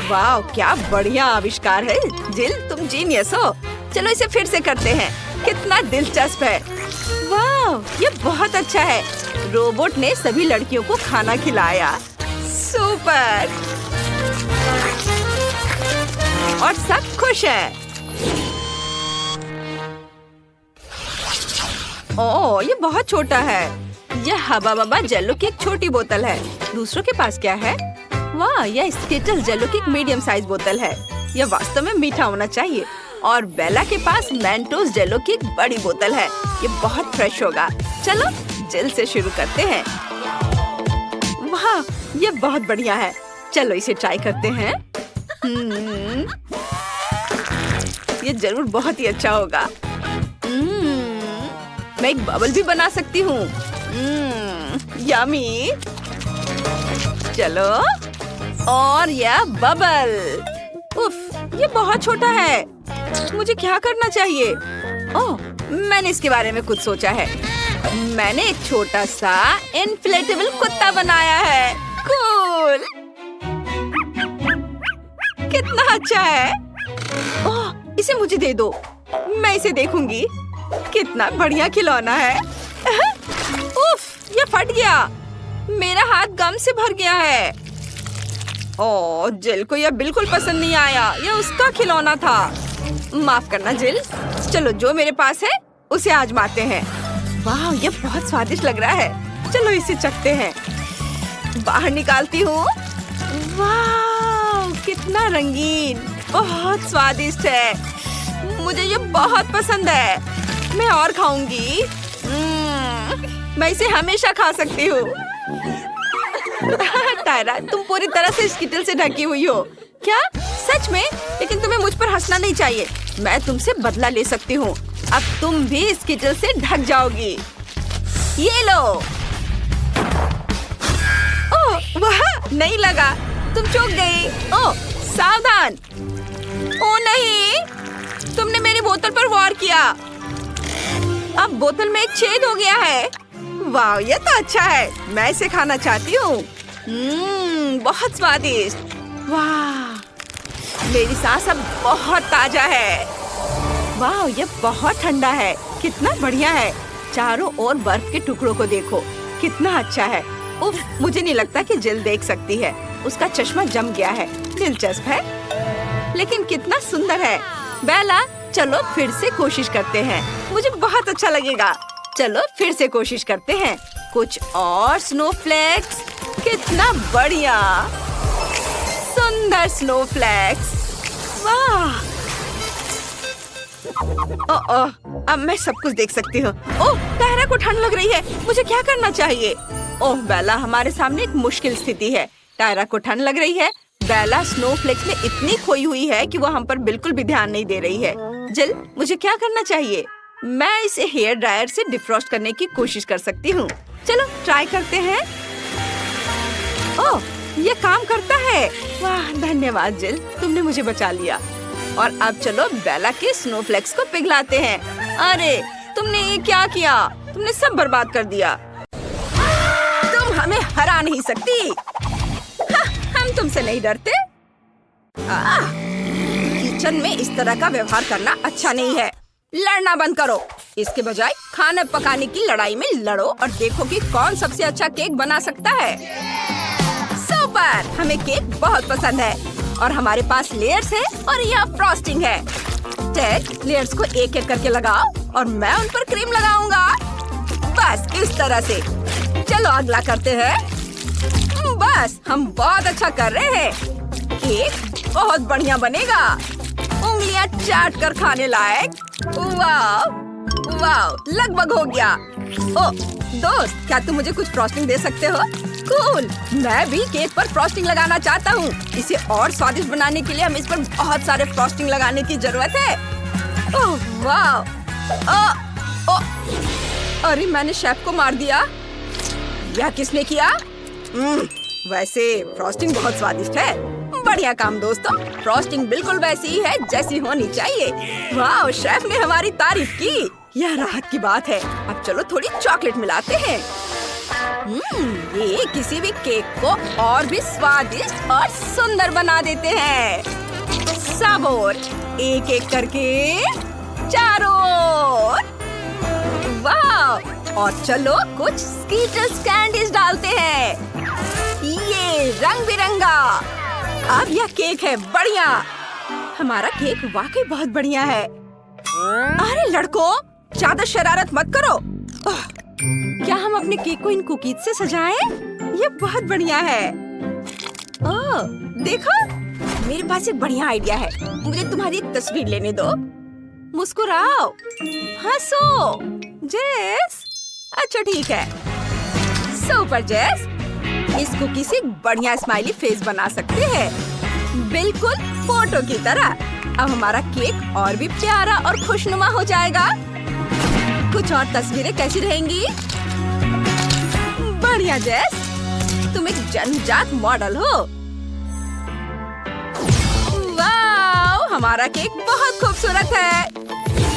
वाह, क्या बढ़िया आविष्कार है जिल, तुम जीनियस हो। चलो इसे फिर से करते हैं। कितना दिलचस्प है। वाह, ये बहुत अच्छा है। रोबोट ने सभी लड़कियों को खाना खिलाया। सुपर। और सब खुश हैं। ओह, ये बहुत छोटा है। यह हबा बबा जेलो की एक छोटी बोतल है। दूसरों के पास क्या है? वाह, यह स्किटल्स जेलो की एक मीडियम साइज बोतल है। यह वास्तव में मीठा होना चाहिए। और बेला के पास मेंटोस जेलो की एक बड़ी बोतल है। ये बहुत फ्रेश होगा। चलो जेल से शुरू करते हैं। वाह, ये बहुत बढ़िया है। चलो इसे ट्राई करते हैं। ये जरूर बहुत ही अच्छा होगा। मैं एक बबल भी बना सकती हूँ। यमी। चलो, और यह बबल। उफ, ये बहुत छोटा है। मुझे क्या करना चाहिए? ओह, मैंने इसके बारे में कुछ सोचा है। मैंने एक छोटा सा इन्फ्लेटेबल कुत्ता बनाया है। कूल, कितना अच्छा है। ओह, इसे मुझे दे दो, मैं इसे देखूंगी। कितना बढ़िया खिलौना है। उफ, ये फट गया। मेरा हाथ गम से भर गया है। ओह, जिल को यह बिल्कुल पसंद नहीं आया। यह उसका खिलौना था। माफ करना जिल। चलो, जो मेरे पास है उसे आजमाते हैं। वाह, ये बहुत स्वादिष्ट लग रहा है। चलो इसे चखते हैं। बाहर निकालती हूँ। वाह, कितना रंगीन, बहुत स्वादिष्ट है। मुझे ये बहुत पसंद है। मैं और खाऊंगी। मैं इसे हमेशा खा सकती हूँ। टायरा, तुम पूरी तरह से स्किटल से ढकी हुई हो। क्या? सच में? लेकिन तुम्हें मुझ पर हंसना नहीं चाहिए। मैं तुमसे बदला ले सकती हूँ। अब तुम भी स्किटल से ढक जाओगी। ये लो। ओह, वाह, नहीं लगा। तुम चूक गई। ओह, सावधान। ओह नहीं, तुमने मेरी बोतल पर वार किया। अब बोतल में एक छेद हो गया है। वाह, ये तो अच्छा है। मैं इसे खाना चाहती हूँ। बहुत स्वादिष्ट। वाह, मेरी सांस अब बहुत ताजा है। वाह, ये बहुत ठंडा है। कितना बढ़िया है। चारों ओर बर्फ के टुकड़ों को देखो, कितना अच्छा है। उफ, मुझे नहीं लगता कि जिल देख सकती है। उसका चश्मा जम गया है। दिलचस्प है, लेकिन कितना सुंदर है। बेला, चलो फिर से कोशिश करते हैं। मुझे बहुत अच्छा लगेगा। चलो फिर से कोशिश करते हैं। कुछ और स्नोफ्लेक्स। कितना बढ़िया, सुंदर स्नोफ्लेक्स। वाह। ओह, अब मैं सब कुछ देख सकती हूँ। ओह, टायरा को ठंड लग रही है। मुझे क्या करना चाहिए? ओह बेला, हमारे सामने एक मुश्किल स्थिति है। टायरा को ठंड लग रही है। बेला स्नोफ्लेक्स में इतनी खोई हुई है कि वो हम पर बिल्कुल भी ध्यान नहीं दे रही है। जिल, मुझे क्या करना चाहिए? मैं इसे हेयर ड्रायर से डिफ्रॉस्ट करने की कोशिश कर सकती हूँ। चलो ट्राई करते हैं। ओह, ये काम करता है। वाह, धन्यवाद जिल, तुमने मुझे बचा लिया। और अब चलो बेला के स्नोफ्लेक्स को पिघलाते हैं। अरे, तुमने ये क्या किया? तुमने सब बर्बाद कर दिया। तुम हमें हरा नहीं सकती। हम तुमसे नहीं डरते। किचन में इस तरह का व्यवहार करना अच्छा नहीं है। लड़ना बंद करो। इसके बजाय खाना पकाने की लड़ाई में लड़ो और देखो कि कौन सबसे अच्छा केक बना सकता है। सुपर, हमें केक बहुत पसंद है और हमारे पास लेयर्स है और यह फ्रॉस्टिंग है। टेड, लेयर्स को एक एक करके लगाओ और मैं उन पर क्रीम लगाऊंगा। बस इस तरह से। चलो अगला करते हैं। बस, हम बहुत अच्छा कर रहे हैं। केक बहुत बढ़िया बनेगा। उंगलियां चाट कर खाने लायक। वाह, वाह, लगभग हो गया। ओह दोस्त, क्या तुम मुझे कुछ फ्रॉस्टिंग दे सकते हो? कूल, मैं भी केक पर फ्रॉस्टिंग लगाना चाहता हूँ। इसे और स्वादिष्ट बनाने के लिए हमें इस पर बहुत सारे फ्रॉस्टिंग लगाने की जरूरत है। ओह वाह, अरे मैंने शेफ को मार दिया। यह किसने किया? वैसे फ्रॉस्टिंग बहुत स्वादिष्ट है। बढ़िया काम दोस्तों, फ्रॉस्टिंग बिल्कुल वैसी ही है जैसी होनी चाहिए। वाह, शेफ ने हमारी तारीफ की। यह राहत की बात है। अब चलो थोड़ी चॉकलेट मिलाते हैं। ये किसी भी केक को और भी स्वादिष्ट और सुंदर बना देते हैं। सब ओर एक एक करके चारों ओर। वाह! और चलो कुछ स्कीटर्स कैंडीज डालते हैं। ये रंग बिरंगा। अब यह केक है बढ़िया। हमारा केक वाकई बहुत बढ़िया है। अरे लड़कों, ज्यादा शरारत मत करो। क्या हम अपने केक को इन कुकीज से सजाएं? ये बहुत बढ़िया है। ओह, देखो, मेरे पास एक बढ़िया आइडिया है। मुझे तुम्हारी एक तस्वीर लेने दो। मुस्कुराओ, हंसो। जेस, अच्छा ठीक है। सुपर जेस, इस कुकी से बढ़िया स्माइली फेस बना सकते हैं, बिल्कुल फोटो की तरह। अब हमारा केक और भी प्यारा और खुशनुमा हो जाएगा। कुछ और तस्वीरें कैसी रहेंगी? बढ़िया जेस, तुम एक जन्मजात मॉडल हो। वाह, हमारा केक बहुत खूबसूरत है।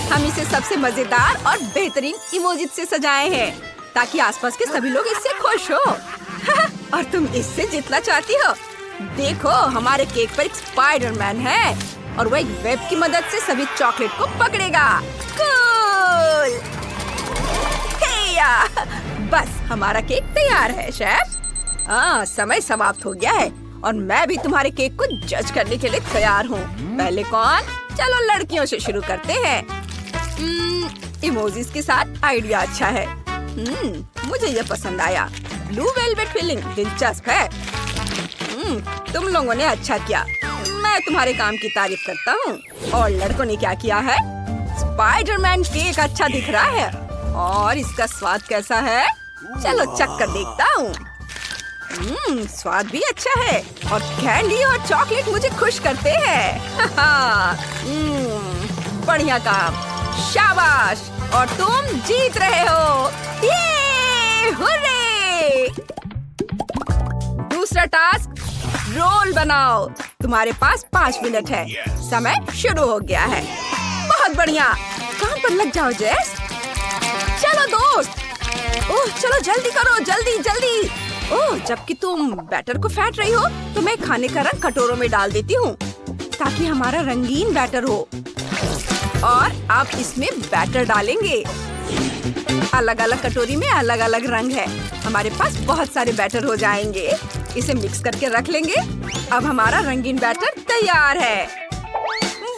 हम इसे सबसे मजेदार और बेहतरीन इमोजी से सजाए हैं ताकि आसपास के सभी लोग इससे खुश हो। और तुम इससे जितना चाहती हो। देखो, हमारे केक पर एक स्पाइडरमैन है और वो एक वेब की मदद से सभी चॉकलेट को पकड़ेगा। कूल! हेया! बस हमारा केक तैयार है शेफ। समय समाप्त हो गया है और मैं भी तुम्हारे केक को जज करने के लिए तैयार हूँ। पहले कौन? चलो लड़कियों से शुरू करते हैं। इमोजीज के साथ आइडिया अच्छा है। मुझे ये पसंद आया। ब्लू वेलवेट फिलिंग दिलचस्प है। तुम लोगों ने अच्छा किया। मैं तुम्हारे काम की तारीफ करता हूँ। और लड़कों ने क्या किया है? स्पाइडरमैन केक अच्छा दिख रहा है। और इसका स्वाद कैसा है? चलो चख कर देखता हूँ। स्वाद भी अच्छा है और कैंडी और चॉकलेट मुझे खुश करते हैं। बढ़िया काम, शाबाश। और तुम जीत रहे हो। ये हुर्रे! दूसरा टास्क, रोल बनाओ। तुम्हारे पास 5 मिनट है। समय शुरू हो गया है। बहुत बढ़िया, काम पर लग जाओ जेस। चलो दोस्त। ओह, चलो जल्दी करो, जल्दी जल्दी। ओह, जबकि तुम बैटर को फेंट रही हो तो मैं खाने का रंग कटोरों में डाल देती हूँ ताकि हमारा रंगीन बैटर हो। और अब इसमें बैटर डालेंगे। अलग अलग कटोरी में अलग अलग रंग है। हमारे पास बहुत सारे बैटर हो जाएंगे। इसे मिक्स करके रख लेंगे। अब हमारा रंगीन बैटर तैयार है।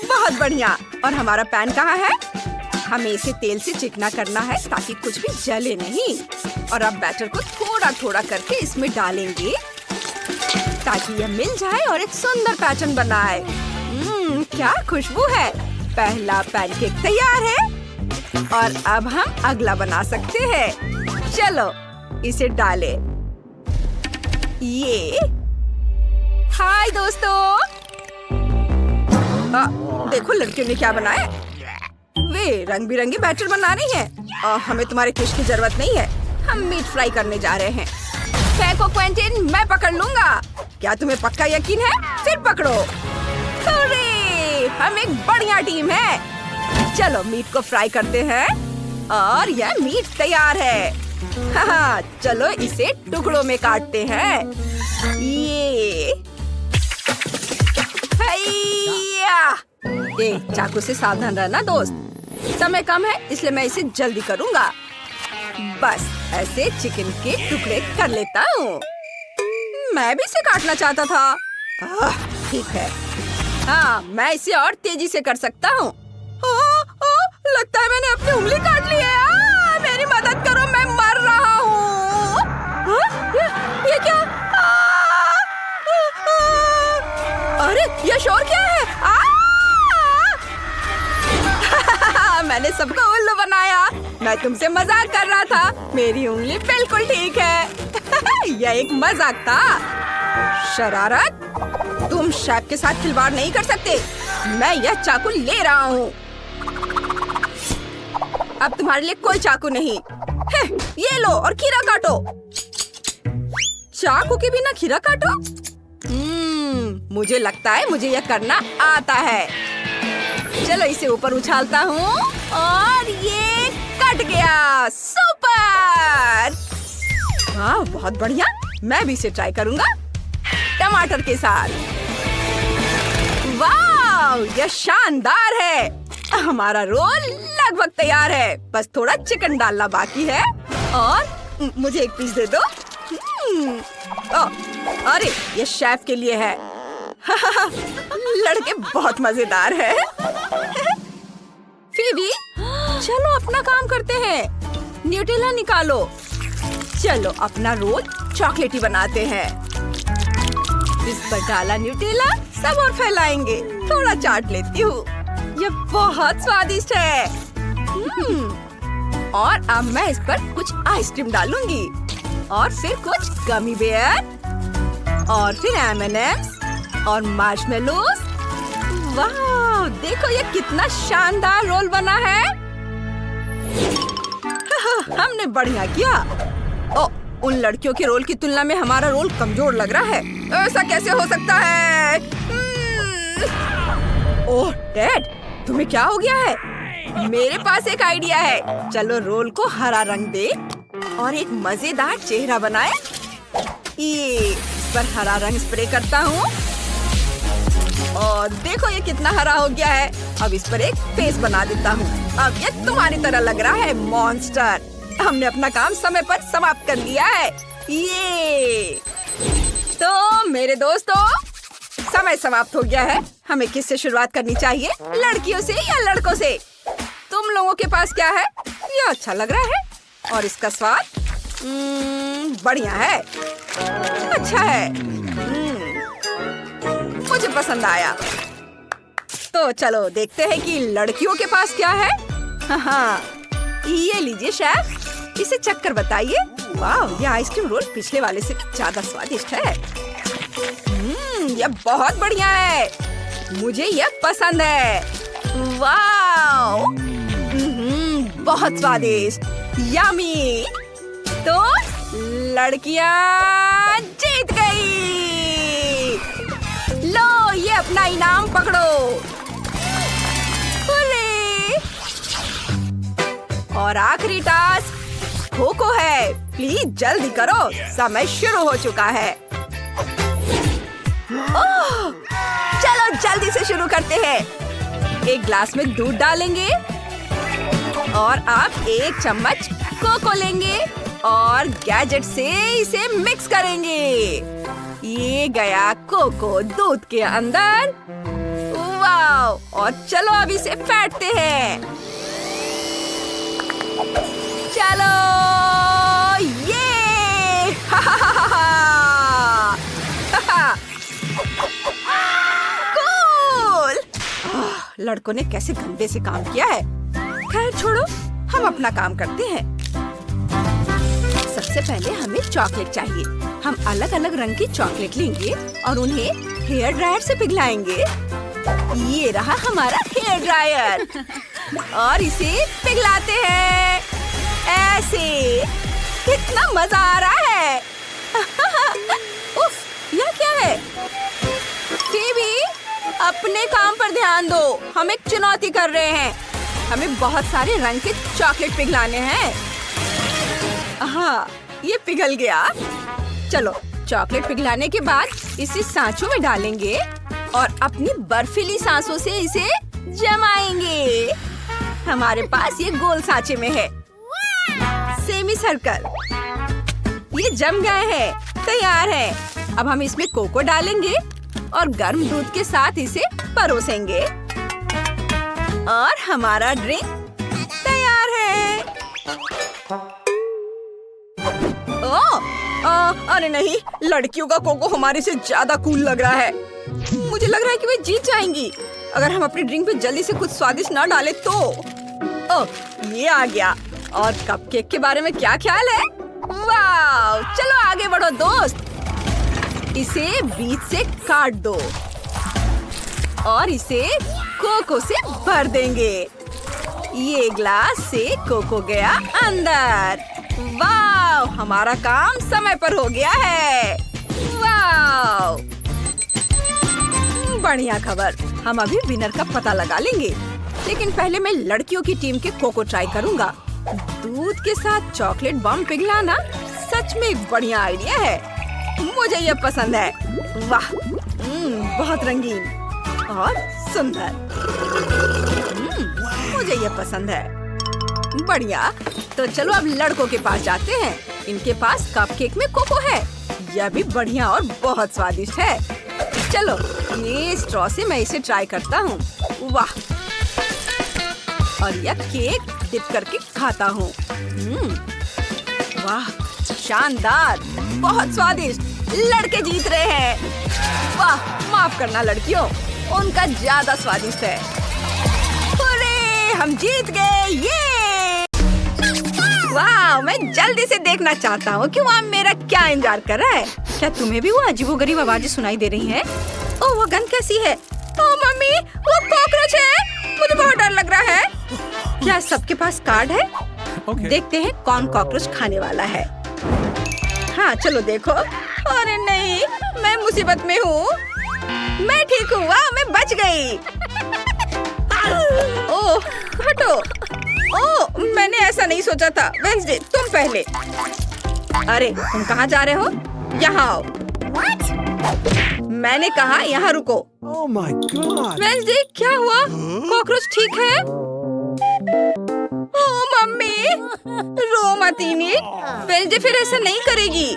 बहुत बढ़िया। और हमारा पैन कहाँ है? हमें इसे तेल से चिकना करना है ताकि कुछ भी जले नहीं। और अब बैटर को थोड़ा थोड़ा करके इसमें डालेंगे ताकि यह मिल जाए और एक सुंदर पैटर्न बनाए। क्या खुशबू है। पहला पैनकेक तैयार है और अब हम अगला बना सकते हैं। चलो इसे डालें। ये हाय दोस्तों। देखो लड़कियों ने क्या बनाया। वे रंग बिरंगे बैटर बना रही हैं। हमें तुम्हारे किश की जरूरत नहीं है। हम मीट फ्राई करने जा रहे हैं। फेंको क्वेंटिन, मैं पकड़ लूंगा। क्या तुम्हें पक्का यकीन है? फिर पकड़ो। हम एक बढ़िया टीम है। चलो मीट को फ्राई करते हैं और यह मीट तैयार है। चलो इसे टुकड़ों में काटते हैं। ये चाकू से सावधान रहना दोस्त। समय कम है इसलिए मैं इसे जल्दी करूंगा। बस ऐसे चिकन के टुकड़े कर लेता हूँ। मैं भी इसे काटना चाहता था। ठीक है। हाँ, मैं इसे और तेजी से कर सकता हूँ। लगता है मैंने अपनी उंगली काट ली है। मेरी मदद करो, मैं मर रहा हूँ। ये क्या? अरे ये शोर क्या है? मैंने सबको उल्लू बनाया। मैं तुमसे मजाक कर रहा था। मेरी उंगली बिल्कुल ठीक है। यह एक मजाक था। शरारत, तुम शेफ के साथ खिलवाड़ नहीं कर सकते। मैं यह चाकू ले रहा हूँ। अब तुम्हारे लिए कोई चाकू नहीं है। ये लो और खीरा काटो। चाकू के बिना खीरा काटो? मुझे लगता है मुझे यह करना आता है। चलो इसे ऊपर उछालता हूँ और ये बैठ गया। सुपर! हाँ, बहुत बढ़िया। मैं भी इसे ट्राई करूंगा टमाटर के साथ। वाह, यह शानदार है। हमारा रोल लगभग तैयार है। बस थोड़ा चिकन डालना बाकी है। और मुझे एक पीस दे दो। अरे, ये शेफ के लिए है। लड़के बहुत मजेदार है। फीबी, चलो अपना काम करते हैं। न्यूटेला निकालो। चलो अपना रोल चॉकलेटी बनाते हैं। इस पर डाला न्यूटेला, सब और फैलाएंगे। थोड़ा चाट लेती हूँ। यह बहुत स्वादिष्ट है। और अब मैं इस पर कुछ आइसक्रीम डालूंगी और फिर कुछ गमी बेयर और फिर M&M's और मार्शमेलोस। वाह, देखो ये कितना शानदार रोल बना है। हमने बढ़िया किया। ओ, उन लड़कियों के रोल की तुलना में हमारा रोल कमजोर लग रहा है। ऐसा कैसे हो सकता है? ओह डैड, तुम्हें क्या हो गया है? मेरे पास एक आइडिया है। चलो रोल को हरा रंग दे और एक मजेदार चेहरा बनाए। ये इस पर हरा रंग स्प्रे करता हूँ और देखो ये कितना हरा हो गया है। अब इस पर एक फेस बना देता हूँ। अब ये तुम्हारी तरह लग रहा है मॉन्स्टर। हमने अपना काम समय पर समाप्त कर लिया है। ये तो मेरे दोस्तों, समय समाप्त हो गया है। हमें किससे शुरुआत करनी चाहिए, लड़कियों से या लड़कों से? तुम लोगों के पास क्या है? ये अच्छा लग रहा है और इसका स्वाद बढ़िया है, अच्छा है। मुझे पसंद आया। तो चलो देखते हैं कि लड़कियों के पास क्या है। हाँ, ये लीजिए शेफ, इसे चक्कर बताइए। वाह, ये आइसक्रीम रोल पिछले वाले से ज्यादा स्वादिष्ट है। यह बहुत बढ़िया है। मुझे यह पसंद है। वाह, बहुत स्वादिष्ट, यम्मी। तो लड़कियां जीत गई। लो, ये अपना इनाम पकड़ो। हुर्रे! और आखिरी टास्क कोको है। प्लीज जल्दी करो, समय शुरू हो चुका है। ओह, चलो जल्दी से शुरू करते हैं। एक ग्लास में दूध डालेंगे और आप एक चम्मच कोको लेंगे और गैजेट से इसे मिक्स करेंगे। ये गया कोको दूध के अंदर। वाह! और चलो अब इसे फेंटते हैं। चलो, ये कूल! लड़कों ने कैसे गंदे से काम किया है। खैर छोड़ो, हम अपना काम करते हैं। सबसे पहले हमें चॉकलेट चाहिए। हम अलग अलग रंग की चॉकलेट लेंगे और उन्हें हेयर ड्रायर से पिघलाएंगे। ये रहा हमारा हेयर ड्रायर और इसे पिघलाते हैं ऐसे। कितना मजा आ रहा है। उफ, यह क्या है? फीबी, अपने काम पर ध्यान दो। हम एक चुनौती कर रहे हैं। हमें बहुत सारे रंग के चॉकलेट पिघलाने हैं। हाँ, ये पिघल गया। चलो, चॉकलेट पिघलाने के बाद इसे सांचों में डालेंगे और अपनी बर्फीली सांसों से इसे जमाएंगे। हमारे पास ये गोल सांचे में है। Semi circle. ये जम गए हैं, तैयार है। अब हम इसमें कोको डालेंगे और गर्म दूध के साथ इसे परोसेंगे और हमारा ड्रिंक तैयार है। अरे नहीं, लड़कियों का कोको हमारे से ज्यादा कूल लग रहा है। मुझे लग रहा है कि वे जीत जाएंगी अगर हम अपनी ड्रिंक पे जल्दी से कुछ स्वादिष्ट ना डालें तो। ओह, ये आ गया। और कपकेक के बारे में क्या ख्याल है? वाह, चलो आगे बढ़ो दोस्त। इसे बीच से काट दो और इसे कोको से भर देंगे। ये ग्लास से कोको गया अंदर। वाह, हमारा काम समय पर हो गया है। वाह, बढ़िया खबर। हम अभी विनर का पता लगा लेंगे, लेकिन पहले मैं लड़कियों की टीम के कोको ट्राई करूंगा। दूध के साथ चॉकलेट बम पिघलाना सच में एक बढ़िया आइडिया है। मुझे ये पसंद है। वाह, बहुत रंगीन और सुंदर। मुझे ये पसंद है। बढ़िया, तो चलो अब लड़कों के पास जाते हैं। इनके पास कपकेक में कोको है। यह भी बढ़िया और बहुत स्वादिष्ट है। चलो, ये स्ट्रॉ से मैं इसे ट्राई करता हूँ। वाह, और यह केक डिप करके खाता हूँ। वाह, शानदार, बहुत स्वादिष्ट। लड़के जीत रहे हैं। वाह, माफ करना लड़कियों, उनका ज्यादा स्वादिष्ट है। अरे, हम जीत गए। ये वाह, मैं जल्दी से देखना चाहता हूँ कि वहाँ मेरा क्या इंतजार कर रहा है। क्या तुम्हें भी वो अजीबोगरीब आवाजें सुनाई दे रही हैं? ओह, वो गंध कैसी है? ओह मम्मी, वो कॉकरोच है। मुझे बहुत डर लग रहा है। क्या सबके पास कार्ड है? देखते हैं कौन कॉकरोच खाने वाला है। हाँ, चलो देखो। अरे नहीं, मैं मुसीबत में हूँ। मैं ठीक हूँ। वाह, मैं बच गई। ओह, हटो। ओह, मैंने ऐसा नहीं सोचा था। वेंसडे, तुम पहले। अरे, तुम कहाँ जा रहे हो? यहाँ आओ। मैंने कहा यहाँ रुको। Oh my God! वेंसडे, क्या हुआ? कॉकरोच ठीक है? ओह मम्मी, रो मत इनिट। वेंसडे फिर ऐसा नहीं करेगी।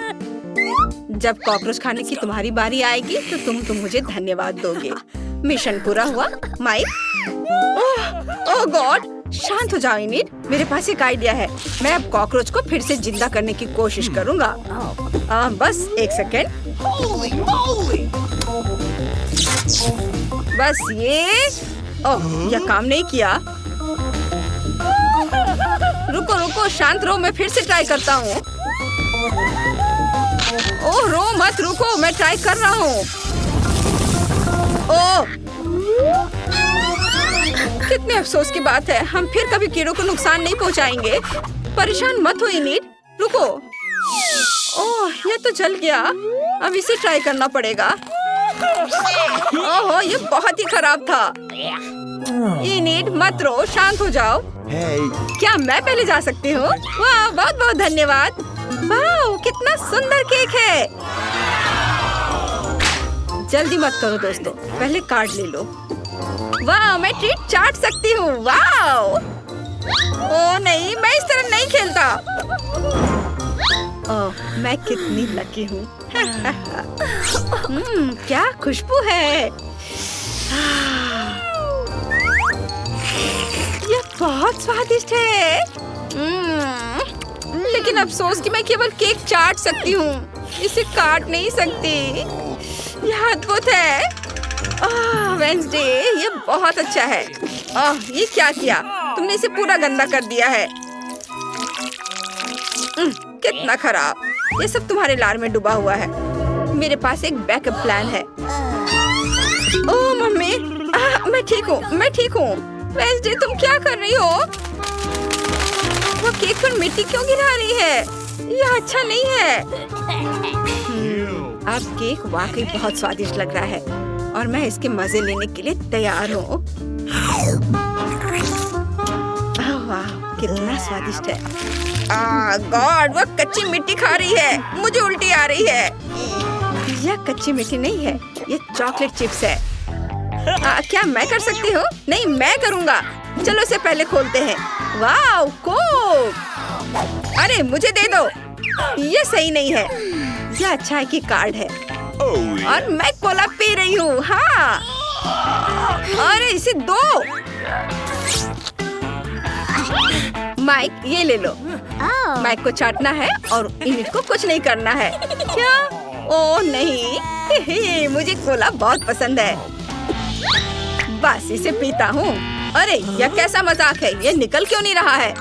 जब कॉकरोच खाने की तुम्हारी बारी आएगी तो तुम मुझे धन्यवाद दोगे। मिशन पूरा हुआ। माइक, ओह गॉड, शांत हो जाओ इनिट। मेरे पास एक आइडिया है। मैं अब कॉकरोच को फिर से जिंदा करने की कोशिश करूँगा। बस एक सेकेंड। बस ये। ओह, यह काम नहीं किया। रुको रुको, शांत रहो, मैं फिर से ट्राई करता हूँ। ओह, रो मत, रुको, मैं ट्राई कर रहा हूँ। ओह, कितने अफसोस की बात है। हम फिर कभी कीड़ों को नुकसान नहीं पहुँचाएंगे। परेशान मत हो इनिट, रुको। ओह, ये तो जल गया। अब इसे ट्राई करना पड़ेगा। ओह, ये बहुत ही खराब था। इनिट, मत रो, शांत हो जाओ। Hey! क्या मैं पहले जा सकती हूँ? वाह, बहुत बहुत धन्यवाद। वाह, कितना सुंदर केक है। जल्दी मत करो दोस्तों, पहले कार्ड ले लो। वाह, मैं ट्रीट चाट सकती हूँ। वाह। ओह नहीं, मैं इस तरह नहीं खेलता। ओह, मैं कितनी लकी हूँ। क्या खुशबू है। यह बहुत स्वादिष्ट है। लेकिन अफसोस कि मैं केवल केक चाट सकती हूँ, इसे काट नहीं सकती। यह अद्भुत है। वेंसडे, ये बहुत अच्छा है। ये क्या किया तुमने? इसे पूरा गंदा कर दिया है। कितना खराब। ये सब तुम्हारे लार में डूबा हुआ है। मेरे पास एक बैकअप प्लान है। ओह मम्मी, मैं ठीक हूँ, मैं ठीक हूँ। वेंसडे, तुम क्या कर रही हो? वो केक पर मिट्टी क्यों गिरा रही है? यह अच्छा नहीं है। अब केक वाकई बहुत स्वादिष्ट लग रहा है और मैं इसके मजे लेने के लिए तैयार हूँ। वाह, कितना स्वादिष्ट है। गॉड, वो कच्ची मिट्टी खा रही है। मुझे उल्टी आ रही है। यह कच्ची मिट्टी नहीं है, ये चॉकलेट चिप्स है। क्या मैं कर सकती हूँ? नहीं, मैं करूँगा। चलो इसे पहले खोलते हैं। वाह, कोक। अरे मुझे दे दो। ये सही नहीं है। यह अच्छा है कि कार्ड है। और मैं कोला पी रही हूँ। हाँ, अरे इसे दो। माइक, ये ले लो। माइक को चाटना है और इनिट को कुछ नहीं करना है। क्या? ओह नहीं, मुझे कोला बहुत पसंद है। बस इसे पीता हूँ। अरे यह कैसा मजाक है? यह निकल क्यों नहीं रहा है?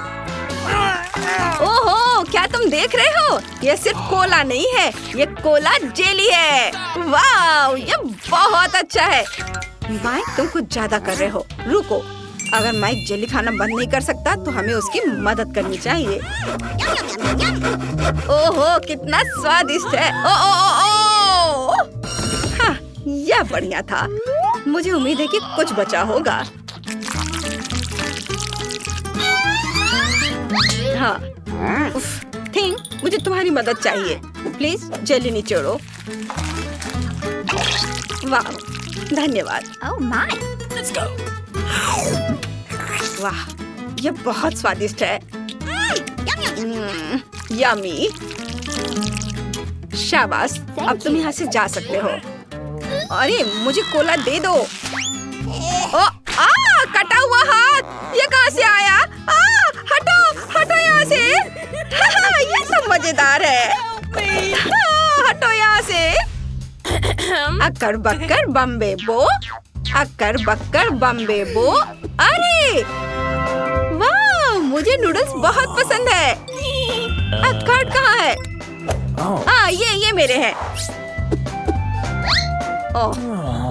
ओहो, क्या तुम देख रहे हो? यह सिर्फ कोला नहीं है, यह कोला जेली है। वाह, यह बहुत अच्छा है। माइक, तुम कुछ ज्यादा कर रहे हो। रुको, अगर माइक जेली खाना बंद नहीं कर सकता तो हमें उसकी मदद करनी चाहिए। ओहो, कितना स्वादिष्ट है। ओ ओ ओ ओ। हाँ, यह बढ़िया था। मुझे उम्मीद है कि कुछ बचा होगा। हाँ, उफ, थिंग, मुझे तुम्हारी मदद चाहिए। प्लीज जेली निचोड़ो। वाह, धन्यवाद। Oh my! Let's go. वाह, ये बहुत स्वादिष्ट है। यम्मी। शाबाश, अब तुम यहाँ से जा सकते हो। अरे मुझे कोला दे दो। ओ, कटा हुआ हाथ, ये कहाँ से आया? हटो, हटो यहाँ से। ये तो मजेदार है। हटो यहाँ से। अक्कर बक्कर बम्बे बो, अक्कर बक्कर बम्बे बो। अरे वाह, मुझे नूडल्स बहुत पसंद है। कार्ड कहाँ है? ये मेरे हैं। ओह,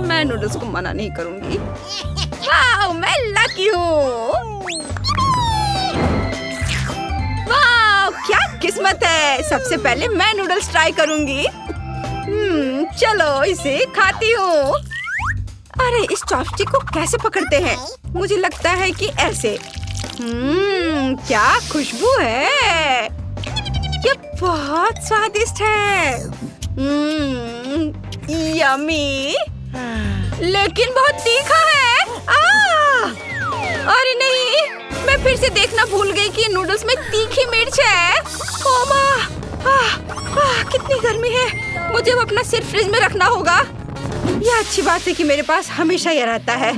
मैं नूडल्स को मना नहीं करूंगी। वाह, मैं लकी हूँ। वाह, क्या किस्मत है। सबसे पहले मैं नूडल्स ट्राई करूंगी। चलो इसे खाती हूँ। अरे इस चॉपस्टिक को कैसे पकड़ते हैं? मुझे लगता है कि ऐसे। क्या खुशबू है। ये बहुत स्वादिष्ट है। यम्मी, लेकिन बहुत तीखा है। अरे नहीं, मैं फिर से देखना भूल गई कि नूडल्स में तीखी मिर्च है। ओ माँ, कितनी गर्मी है। मुझे अब अपना सिर फ्रिज में रखना होगा। यह अच्छी बात है कि मेरे पास हमेशा यह रहता है।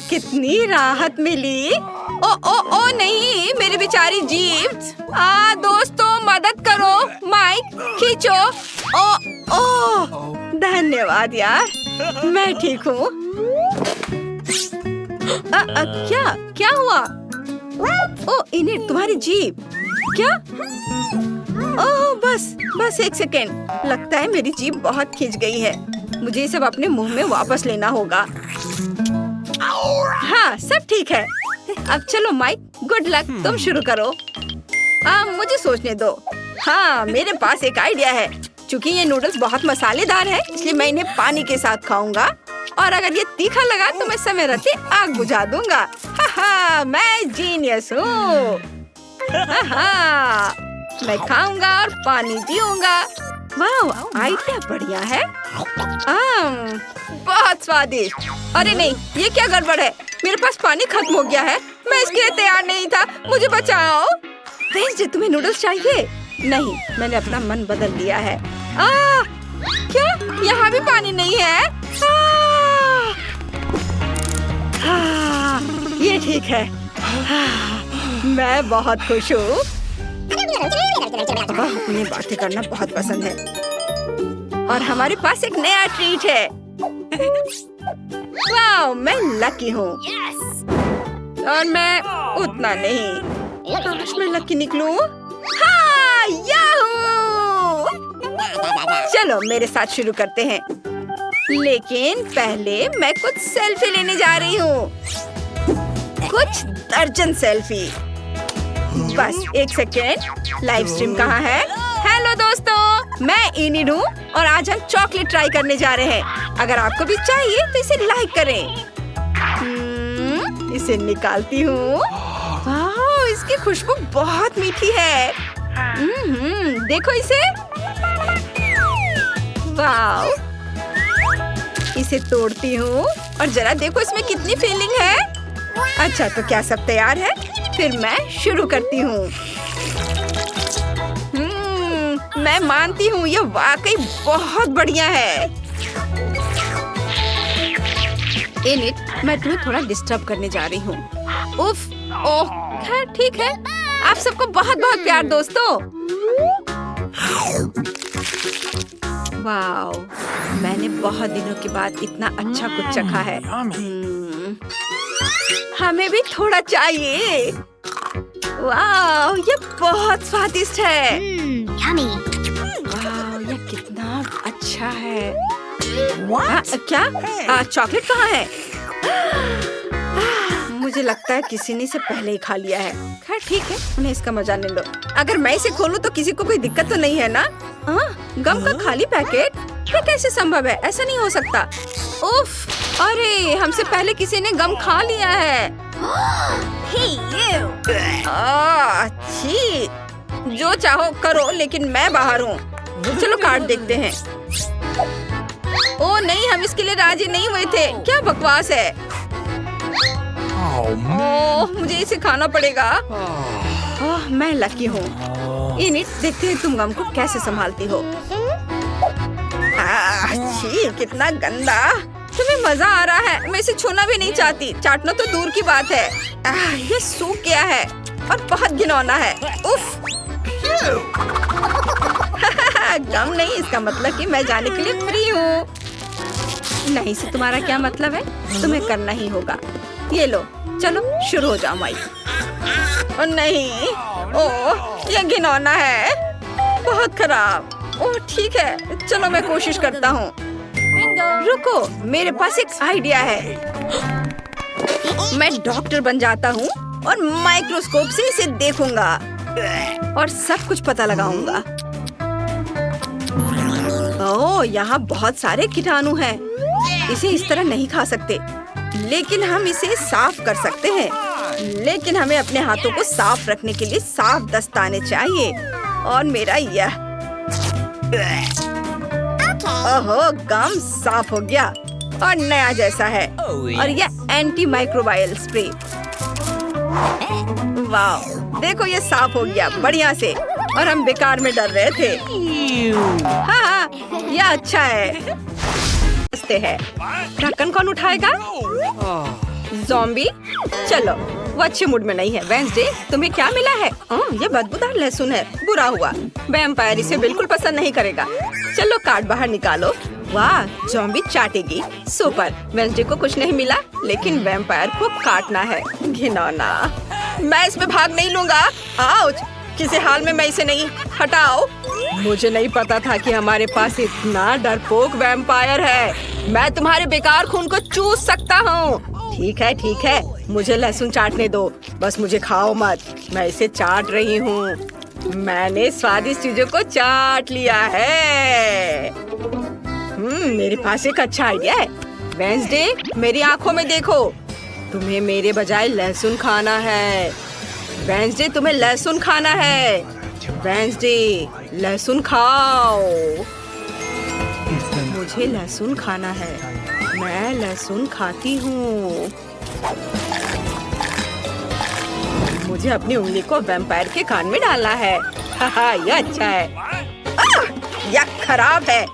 कितनी राहत मिली। ओ नहीं, मेरी बेचारी जीभ। दोस्तों मदद करो, माइक खींचो। धन्यवाद यार, मैं ठीक हूँ। क्या हुआ? इन्हें तुम्हारी जीभ क्या? बस एक सेकेंड। लगता है मेरी जीभ बहुत खिंच गई है। मुझे सब अपने मुंह में वापस लेना होगा। हाँ, सब ठीक है। अब चलो माइक, गुड लक, तुम शुरू करो। मुझे सोचने दो। हाँ, मेरे पास एक आइडिया है। क्योंकि ये नूडल्स बहुत मसालेदार है, इसलिए मैं इन्हें पानी के साथ खाऊंगा। और अगर ये तीखा लगा तो मैं समय रहते आग बुझा दूंगा। मैं जीनियस हूँ। मैं खाऊंगा और पानी पीऊंगा। वाह, आइडिया बढ़िया है। बहुत स्वादिष्ट। अरे नहीं, ये क्या गड़बड़ है? मेरे पास पानी खत्म हो गया है। मैं इसके लिए तैयार नहीं था। मुझे बचाओ। वेंसडे, तुम्हें नूडल्स चाहिए? नहीं, मैंने अपना मन बदल लिया है। क्या? यहाँ भी पानी नहीं है? ये ठीक है। मैं बहुत खुश हूँ। अपनी बातें करना बहुत पसंद है। और हमारे पास एक नया ट्रीट है। वाह, मैं लकी हूँ। और मैं उतना नहीं। काश मैं लकी निकलूं। हाँ, याहू! चलो मेरे साथ शुरू करते हैं। लेकिन पहले मैं कुछ सेल्फी लेने जा रही हूँ। कुछ दर्जन सेल्फी। बस एक सेकेंड, लाइव स्ट्रीम कहाँ है? हेलो दोस्तों, मैं इनिड हूँ और आज हम चॉकलेट ट्राई करने जा रहे हैं। अगर आपको भी चाहिए तो इसे लाइक करें। इसे निकालती हूँ। वाह, इसकी खुशबू बहुत मीठी है। देखो इसे। वाह, इसे तोड़ती हूँ और जरा देखो इसमें कितनी फीलिंग है। अच्छा, तो क्या सब तैयार है? फिर मैं शुरू करती हूँ। मैं मानती हूँ ये वाकई बहुत बढ़िया है। इनिट, मैं तुम्हें थोड़ा डिस्टर्ब करने जा रही हूँ। उफ, ओह, खैर ठीक है। आप सबको बहुत बहुत प्यार दोस्तों। वाओ, मैंने बहुत दिनों के बाद इतना अच्छा कुछ चखा है। हमें भी थोड़ा चाहिए। वाह, ये बहुत स्वादिष्ट है। वाह, ये कितना अच्छा है। क्या? चॉकलेट कहाँ है? मुझे लगता है किसी ने इसे पहले ही खा लिया है। खैर ठीक है, उन्हें इसका मजा लेने दो। अगर मैं इसे खोलूं तो किसी को कोई दिक्कत तो नहीं है ना? गम का खाली पैकेट? ये कैसे संभव है? ऐसा नहीं हो सकता। उफ, अरे हमसे पहले किसी ने गम खा लिया है। Hey, you! अच्छी, जो चाहो करो, लेकिन मैं बाहर हूँ। चलो कार्ड देखते हैं। ओ नहीं, हम इसके लिए राजी नहीं हुए थे। क्या बकवास है। Oh man. ओह, मुझे इसे खाना पड़ेगा। ओह, मैं लकी हूँ। इनिट, देखते हैं तुम गम को कैसे संभालती हो। छी, कितना गंदा। तुम्हें मजा आ रहा है। मैं इसे छूना भी नहीं चाहती। चाटना तो दूर की बात है। ये सूख गया है और बहुत घिनौना है। उफ। गम नहीं, इसका मतलब कि मैं जाने के लिए फ्री हूँ। नहीं से तुम्हारा क्या मतलब है? तुम्हें करना ही होगा। ये लो, चलो शुरू हो जाओ माई। ओ नहीं, ओह ये घिनौना है, बहुत खराब। ओह ठीक है, चलो मैं कोशिश करता हूँ। रुको, मेरे पास एक आइडिया है। मैं डॉक्टर बन जाता हूँ और माइक्रोस्कोप से इसे देखूंगा और सब कुछ पता लगाऊंगा। ओह, यहाँ बहुत सारे कीटाणु हैं। इसे इस तरह नहीं खा सकते, लेकिन हम इसे साफ कर सकते हैं। लेकिन हमें अपने हाथों को साफ रखने के लिए साफ दस्ताने चाहिए। और मेरा यह, ओहो, गम साफ हो गया और नया जैसा है। और यह एंटी माइक्रोबायल स्प्रे। वाह, देखो ये साफ हो गया बढ़िया से। और हम बेकार में डर रहे थे। हाँ, यह अच्छा है। है ढक्कन कौन उठाएगा? ज़ॉम्बी, चलो, वो अच्छे मूड में नहीं है। वेंसडे, तुम्हें क्या मिला है? ये बदबूदार लहसुन है, बुरा हुआ। वैम्पायर इसे बिल्कुल पसंद नहीं करेगा। चलो कार्ड बाहर निकालो। वाह, ज़ॉम्बी चाटेगी। सुपर। वेंसडे को कुछ नहीं मिला, लेकिन वैम्पायर को काटना है। घिनौना। मैं इसमें भाग नहीं लूंगा। आउच, किसी हाल में मैं इसे नहीं। हटाओ। मुझे नहीं पता था कि हमारे पास इतना डरपोक वैम्पायर है। मैं तुम्हारे बेकार खून को चूस सकता हूँ। ठीक है, मुझे लहसुन चाटने दो, बस मुझे खाओ मत। मैं इसे चाट रही हूँ। मैंने स्वादिष्ट चीजों को चाट लिया है। मेरे पास एक अच्छा आइडिया है। वेंसडे, मेरी आंखों में देखो। तुम्हें मेरे बजाय लहसुन खाना है। वेंसडे, तुम्हें लहसुन खाना है। वेंसडे, लहसुन खाओ। मुझे लहसुन खाना है। मैं लहसुन खाती हूँ। मुझे अपनी उंगली को वैम्पायर के कान में डालना है। हाहा, यह अच्छा है। यह खराब है।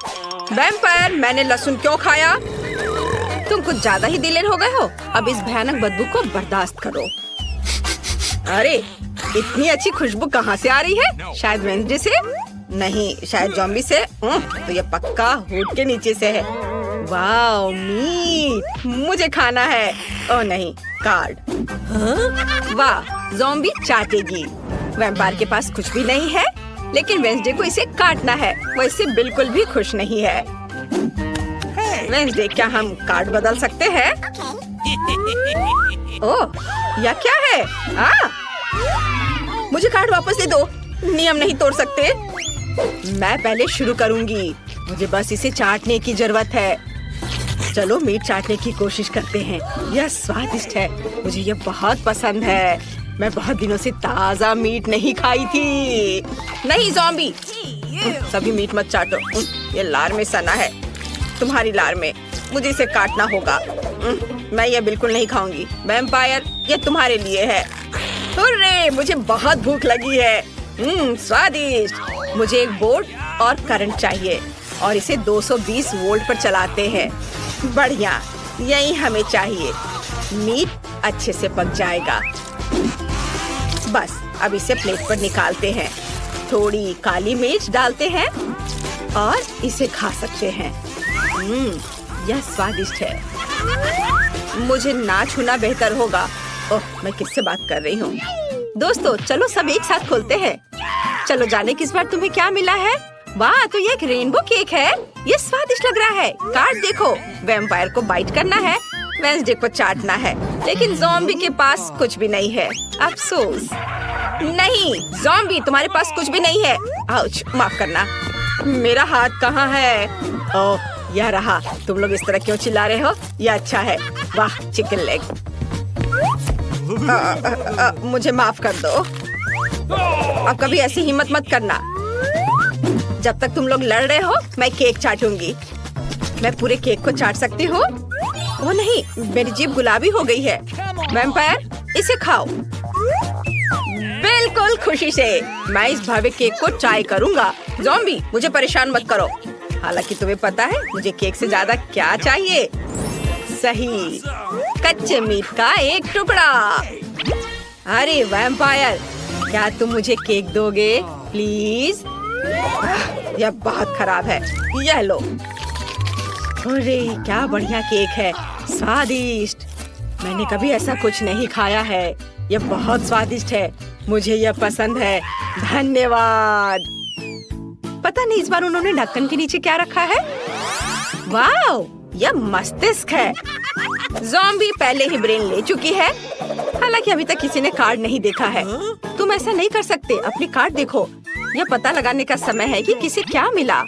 वैम्पायर, मैंने लहसुन क्यों खाया? तुम कुछ ज्यादा ही दिलेर हो गए हो। अब इस भयानक बदबू को बर्दाश्त करो। अरे, इतनी अच्छी खुशबू कहाँ से आ रही है? शायद वेंसडे से? नहीं, शायद ज़ॉम्बी से। तो ये पक्का हुड के नीचे से है। वाह, मीट, मुझे खाना है। ओह नहीं, कार्ड। वाह, ज़ॉम्बी चाटेगी। वैम्पायर के पास कुछ भी नहीं है, लेकिन वेंसडे को इसे काटना है। वो इससे बिल्कुल भी खुश नहीं है। वेंसडे, क्या हम कार्ड बदल सकते हैं? ओह, यह क्या है? मुझे कार्ड वापस दे दो। नियम नहीं तोड़ सकते। मैं पहले शुरू करूंगी। मुझे बस इसे चाटने की जरूरत है। चलो मीट चाटने की कोशिश करते हैं। यह स्वादिष्ट है, मुझे यह बहुत पसंद है। मैं बहुत दिनों से ताजा मीट नहीं खाई थी। नहीं ज़ॉम्बी, सभी मीट मत चाटो। ये लार में सना है, तुम्हारी लार में। मुझे इसे काटना होगा। मैं ये बिल्कुल नहीं खाऊंगी। वैम्पायर, ये तुम्हारे लिए है। हुर्रे, मुझे बहुत भूख लगी है। स्वादिष्ट। मुझे एक बोर्ड और करंट चाहिए और इसे 220 वोल्ट पर चलाते हैं। बढ़िया, यही हमें चाहिए। मीट अच्छे से पक जाएगा। बस, अब इसे प्लेट पर निकालते हैं। थोड़ी काली मिर्च डालते हैं और इसे खा सकते हैं। यह स्वादिष्ट है। मुझे ना छूना बेहतर होगा। ओह, मैं किससे बात कर रही हूँ? दोस्तों, चलो सब एक साथ खोलते हैं। चलो जाने किस बार तुम्हें क्या मिला है? वाह, तो ये एक रेनबो केक है। ये स्वादिष्ट लग रहा है। कार्ड देखो। वैम्पायर को बाइट करना है, वेंसडे को चाटना है, लेकिन ज़ॉम्बी के पास कुछ भी नहीं है। अफसोस। नहीं ज़ॉम्बी, तुम्हारे पास कुछ भी नहीं है। आउच, माफ करना। मेरा हाथ कहाँ है? ओह, यह रहा। तुम लोग इस तरह क्यों चिल्ला रहे हो? यह अच्छा है। वाह, चिकन लेग। मुझे माफ कर दो। अब कभी ऐसी हिम्मत मत करना। जब तक तुम लोग लड़ रहे हो मैं केक चाटूंगी। मैं पूरे केक को चाट सकती हूँ। ओह नहीं, मेरी जीभ गुलाबी हो गई है। वैम्पायर, इसे खाओ। बिल्कुल खुशी से मैं इस भव्य केक को ट्राई करूंगा। ज़ॉम्बी, मुझे परेशान मत करो। हालांकि तुम्हें पता है मुझे केक से ज्यादा क्या चाहिए? सही, कच्चे मीट का एक टुकड़ा। अरे वैम्पायर, क्या तुम मुझे केक दोगे प्लीज? यह बहुत खराब है। यह लो। अरे क्या बढ़िया केक है, स्वादिष्ट। मैंने कभी ऐसा कुछ नहीं खाया है। यह बहुत स्वादिष्ट है, मुझे यह पसंद है। धन्यवाद। पता नहीं इस बार उन्होंने ढक्कन के नीचे क्या रखा है। वाओ, यह मस्तिष्क है। ज़ॉम्बी पहले ही ब्रेन ले चुकी है। हालांकि अभी तक किसी ने कार्ड नहीं देखा है। तुम ऐसा नहीं कर सकते, अपनी कार्ड देखो। यह पता लगाने का समय है कि किसे क्या मिला।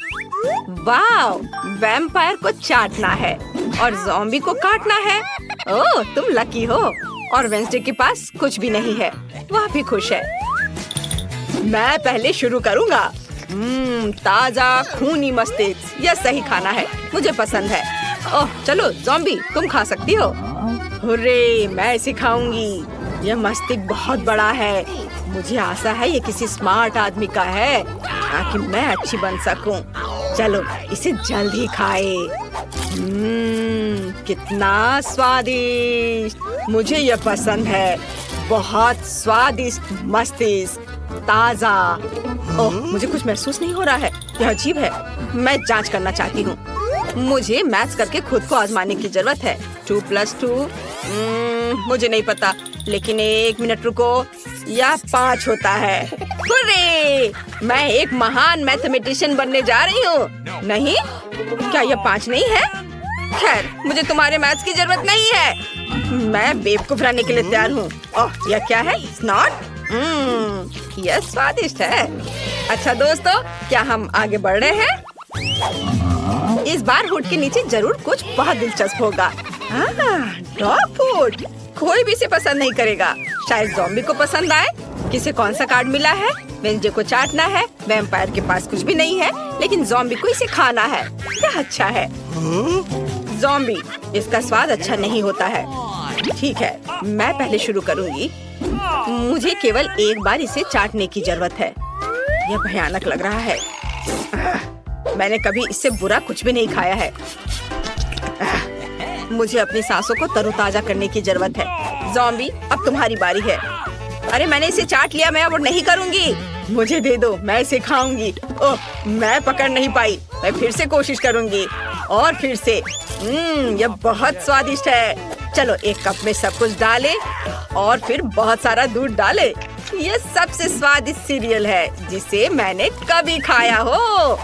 वाओ, वैम्पायर को चाटना है और ज़ॉम्बी को काटना है। ओह, तुम लकी हो। और वेंसडे के पास कुछ भी नहीं है, वह भी खुश है। मैं पहले शुरू करूंगा। ताजा खूनी मस्तिष्क, यह सही खाना है, मुझे पसंद है। ओह चलो ज़ॉम्बी, तुम खा सकती हो। हुर्रे, मैं इसे खाऊंगी। यह मस्तिष्क बहुत बड़ा है। मुझे आशा है ये किसी स्मार्ट आदमी का है ताकि मैं अच्छी बन सकूं। चलो इसे जल्द ही खाए। कितना स्वादिष्ट, मुझे यह पसंद है। बहुत स्वादिष्ट मस्तिष्क, ताजा। ओह, मुझे कुछ महसूस नहीं हो रहा है, यह अजीब है। मैं जांच करना चाहती हूँ। मुझे मैथ्स करके खुद को आजमाने की जरूरत है। 2 + 2 मुझे नहीं पता, लेकिन 1 मिनट रुको। यह 5 होता है। हुर्रे! मैं एक महान मैथमेटिशियन बनने जा रही हूँ। नहीं, क्या यह 5 नहीं है? खैर, मुझे तुम्हारे मैथ्स की जरूरत नहीं है। मैं बेवकूफ रहने के लिए तैयार हूँ। ओह, यह क्या है? स्नॉट? यह स्वादिष्ट है। अच्छा दोस्तों, क्या हम आगे बढ़ रहे हैं? इस बार हुड के नीचे जरूर कुछ बहुत दिलचस्प होगा। डॉग फूड, कोई भी इसे पसंद नहीं करेगा। शायद ज़ॉम्बी को पसंद आए। किसे कौन सा कार्ड मिला है? वेंसडे को चाटना है। वैम्पायर के पास कुछ भी नहीं है, लेकिन ज़ॉम्बी को इसे खाना है। क्या अच्छा है। ज़ॉम्बी, इसका स्वाद अच्छा नहीं होता है। ठीक है, मैं पहले शुरू करूंगी। मुझे केवल एक बार इसे चाटने की जरूरत है। यह भयानक लग रहा है। मैंने कभी इससे बुरा कुछ भी नहीं खाया है। मुझे अपनी सांसों को तरोताजा करने की जरूरत है। ज़ॉम्बी, अब तुम्हारी बारी है। अरे मैंने इसे चाट लिया, मैं अब नहीं करूंगी। मुझे दे दो, मैं इसे खाऊंगी। ओह, मैं पकड़ नहीं पाई। मैं फिर से कोशिश करूंगी और फिर से। यह बहुत स्वादिष्ट है। चलो एक कप में सब कुछ डालें और फिर बहुत सारा दूध डालें। यह सबसे स्वादिष्ट सीरियल है जिसे मैंने कभी खाया हो।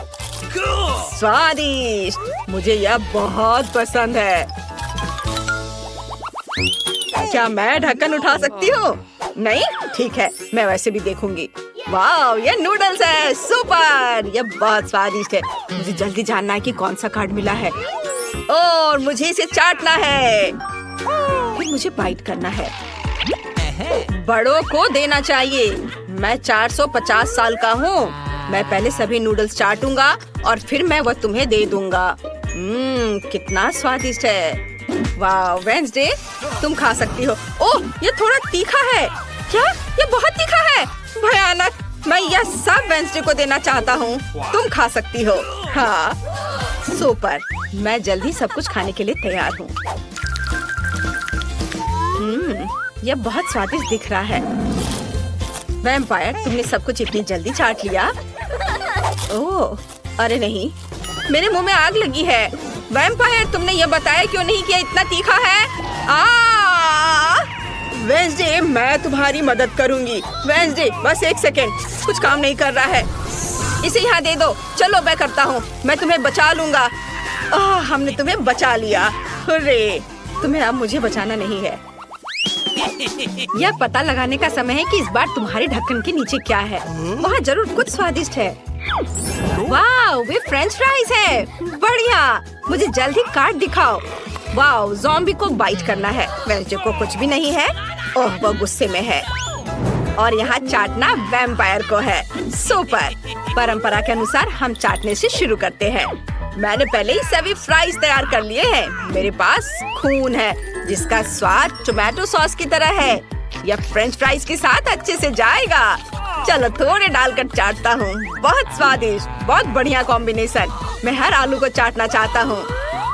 स्वादिष्ट, मुझे यह बहुत पसंद है। क्या मैं ढक्कन उठा सकती हूँ? नहीं? ठीक है, मैं वैसे भी देखूंगी। वाह, ये नूडल्स है। सुपर, यह बहुत स्वादिष्ट है। मुझे जल्दी जानना है कि कौन सा कार्ड मिला है और मुझे इसे चाटना है। फिर मुझे बाइट करना है। बड़ों को देना चाहिए। मैं 450 साल का हूँ। मैं पहले सभी नूडल्स चाटूंगा और फिर मैं वह तुम्हें दे दूंगा। कितना स्वादिष्ट है। वाह वेंसडे, तुम खा सकती हो। ओह, ये थोड़ा तीखा है। क्या? ये बहुत तीखा है। भयानक। मैं यह सब वेंसडे को देना चाहता हूँ। तुम खा सकती हो। हाँ, सुपर। मैं जल्दी सब कुछ खाने के लिए तैयार हूँ। यह बहुत स्वादिष्ट दिख रहा है। वैम्पायर, तुमने सब कुछ इतनी जल्दी चाट लिया? ओह, अरे नहीं, मेरे मुंह में आग लगी है। वैम्पायर, तुमने ये बताया क्यों नहीं कि इतना तीखा है? वेंसडे, मैं तुम्हारी मदद करूंगी। वेंसडे, बस 1 सेकेंड, कुछ काम नहीं कर रहा है। इसे यहाँ दे दो। चलो मैं करता हूँ, मैं तुम्हें बचा लूंगा। हमने तुम्हें बचा लिया। हुर्रे, तुम्हें अब मुझे बचाना नहीं है। यह पता लगाने का समय है कि इस बार तुम्हारे ढक्कन के नीचे क्या है। वहाँ जरूर कुछ स्वादिष्ट है। वाह, वे फ्रेंच फ्राइज है। बढ़िया, मुझे जल्दी कार्ड दिखाओ। वाह, ज़ॉम्बी को बाइट करना है। वेंसडे को कुछ भी नहीं है। ओह, वो गुस्से में है और यहाँ चाटना वैम्पायर को है। सुपर। परंपरा के अनुसार हम चाटने से शुरू करते हैं। मैंने पहले ही सभी फ्राइज तैयार कर लिए हैं। मेरे पास खून है जिसका स्वाद टोमेटो सॉस की तरह है। यह फ्रेंच फ्राइज के साथ अच्छे से जाएगा। चलो थोड़े डालकर चाटता हूँ। बहुत स्वादिष्ट, बहुत बढ़िया कॉम्बिनेशन। मैं हर आलू को चाटना चाहता हूँ।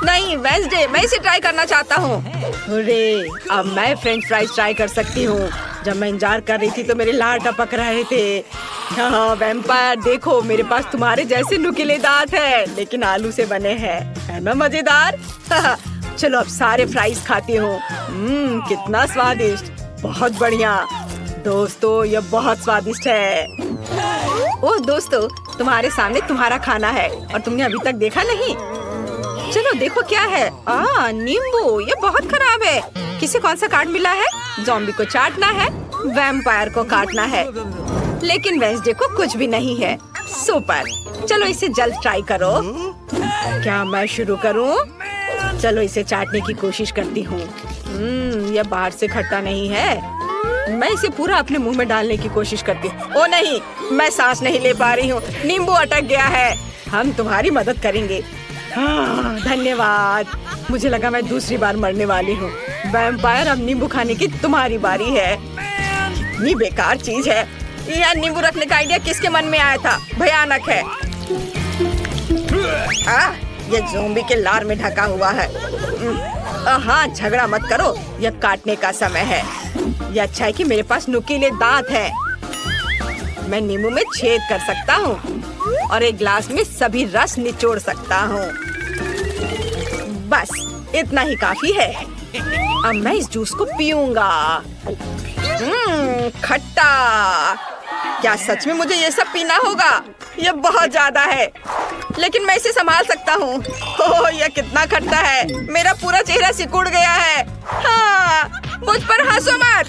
नहीं वेंसडे, मैं इसे ट्राई करना चाहता हूँ। अरे, अब मैं फ्रेंच फ्राइज ट्राई कर सकती हूँ। जब मैं इंतजार कर रही थी तो मेरे लार टपक रहे थे। हाँ वैम्पायर, देखो मेरे पास तुम्हारे जैसे नुकीले दांत है, लेकिन आलू से बने हैं। है ना मजेदार? चलो अब सारे फ्राइज खाती हूँ। कितना स्वादिष्ट, बहुत बढ़िया। दोस्तों ये बहुत स्वादिष्ट है। ओह दोस्तों, तुम्हारे सामने तुम्हारा खाना है और तुमने अभी तक देखा नहीं। चलो देखो क्या है। नींबू, ये बहुत खराब है। किसे कौन सा कार्ड मिला है? ज़ॉम्बी को चाटना है, वैम्पायर को काटना है, लेकिन वेंसडे को कुछ भी नहीं है। सुपर। चलो इसे जल्द ट्राई करो। क्या मैं शुरू करूं? चलो इसे चाटने की कोशिश करती हूँ। यह बाहर से खट्टा नहीं है। मैं इसे पूरा अपने मुंह में डालने की कोशिश करती हूँ। ओ नहीं, मैं सांस नहीं ले पा रही हूँ। नींबू अटक गया है। हम तुम्हारी मदद करेंगे। धन्यवाद। मुझे लगा मैं दूसरी बार मरने वाली हूँ। वैम्पायर, अब नींबू खाने की तुम्हारी बारी है। कितनी बेकार चीज है। यह नींबू रखने का आइडिया किसके मन में आया था? भयानक है। ये ज़ॉम्बी के लार में ढका हुआ है। हाँ, झगड़ा मत करो, यह काटने का समय है। यह अच्छा है कि मेरे पास नुकीले दांत हैं। मैं नींबू में छेद कर सकता हूँ और एक ग्लास में सभी रस निचोड़ सकता हूँ। बस इतना ही काफी है। अब मैं इस जूस को पीऊंगा। खट्टा। क्या सच में मुझे ये सब पीना होगा? यह बहुत ज्यादा है, लेकिन मैं इसे संभाल सकता हूँ। ओह, यह कितना खट्टा है। मेरा पूरा चेहरा सिकुड़ गया है। हाँ, मुझ पर हंसो मत।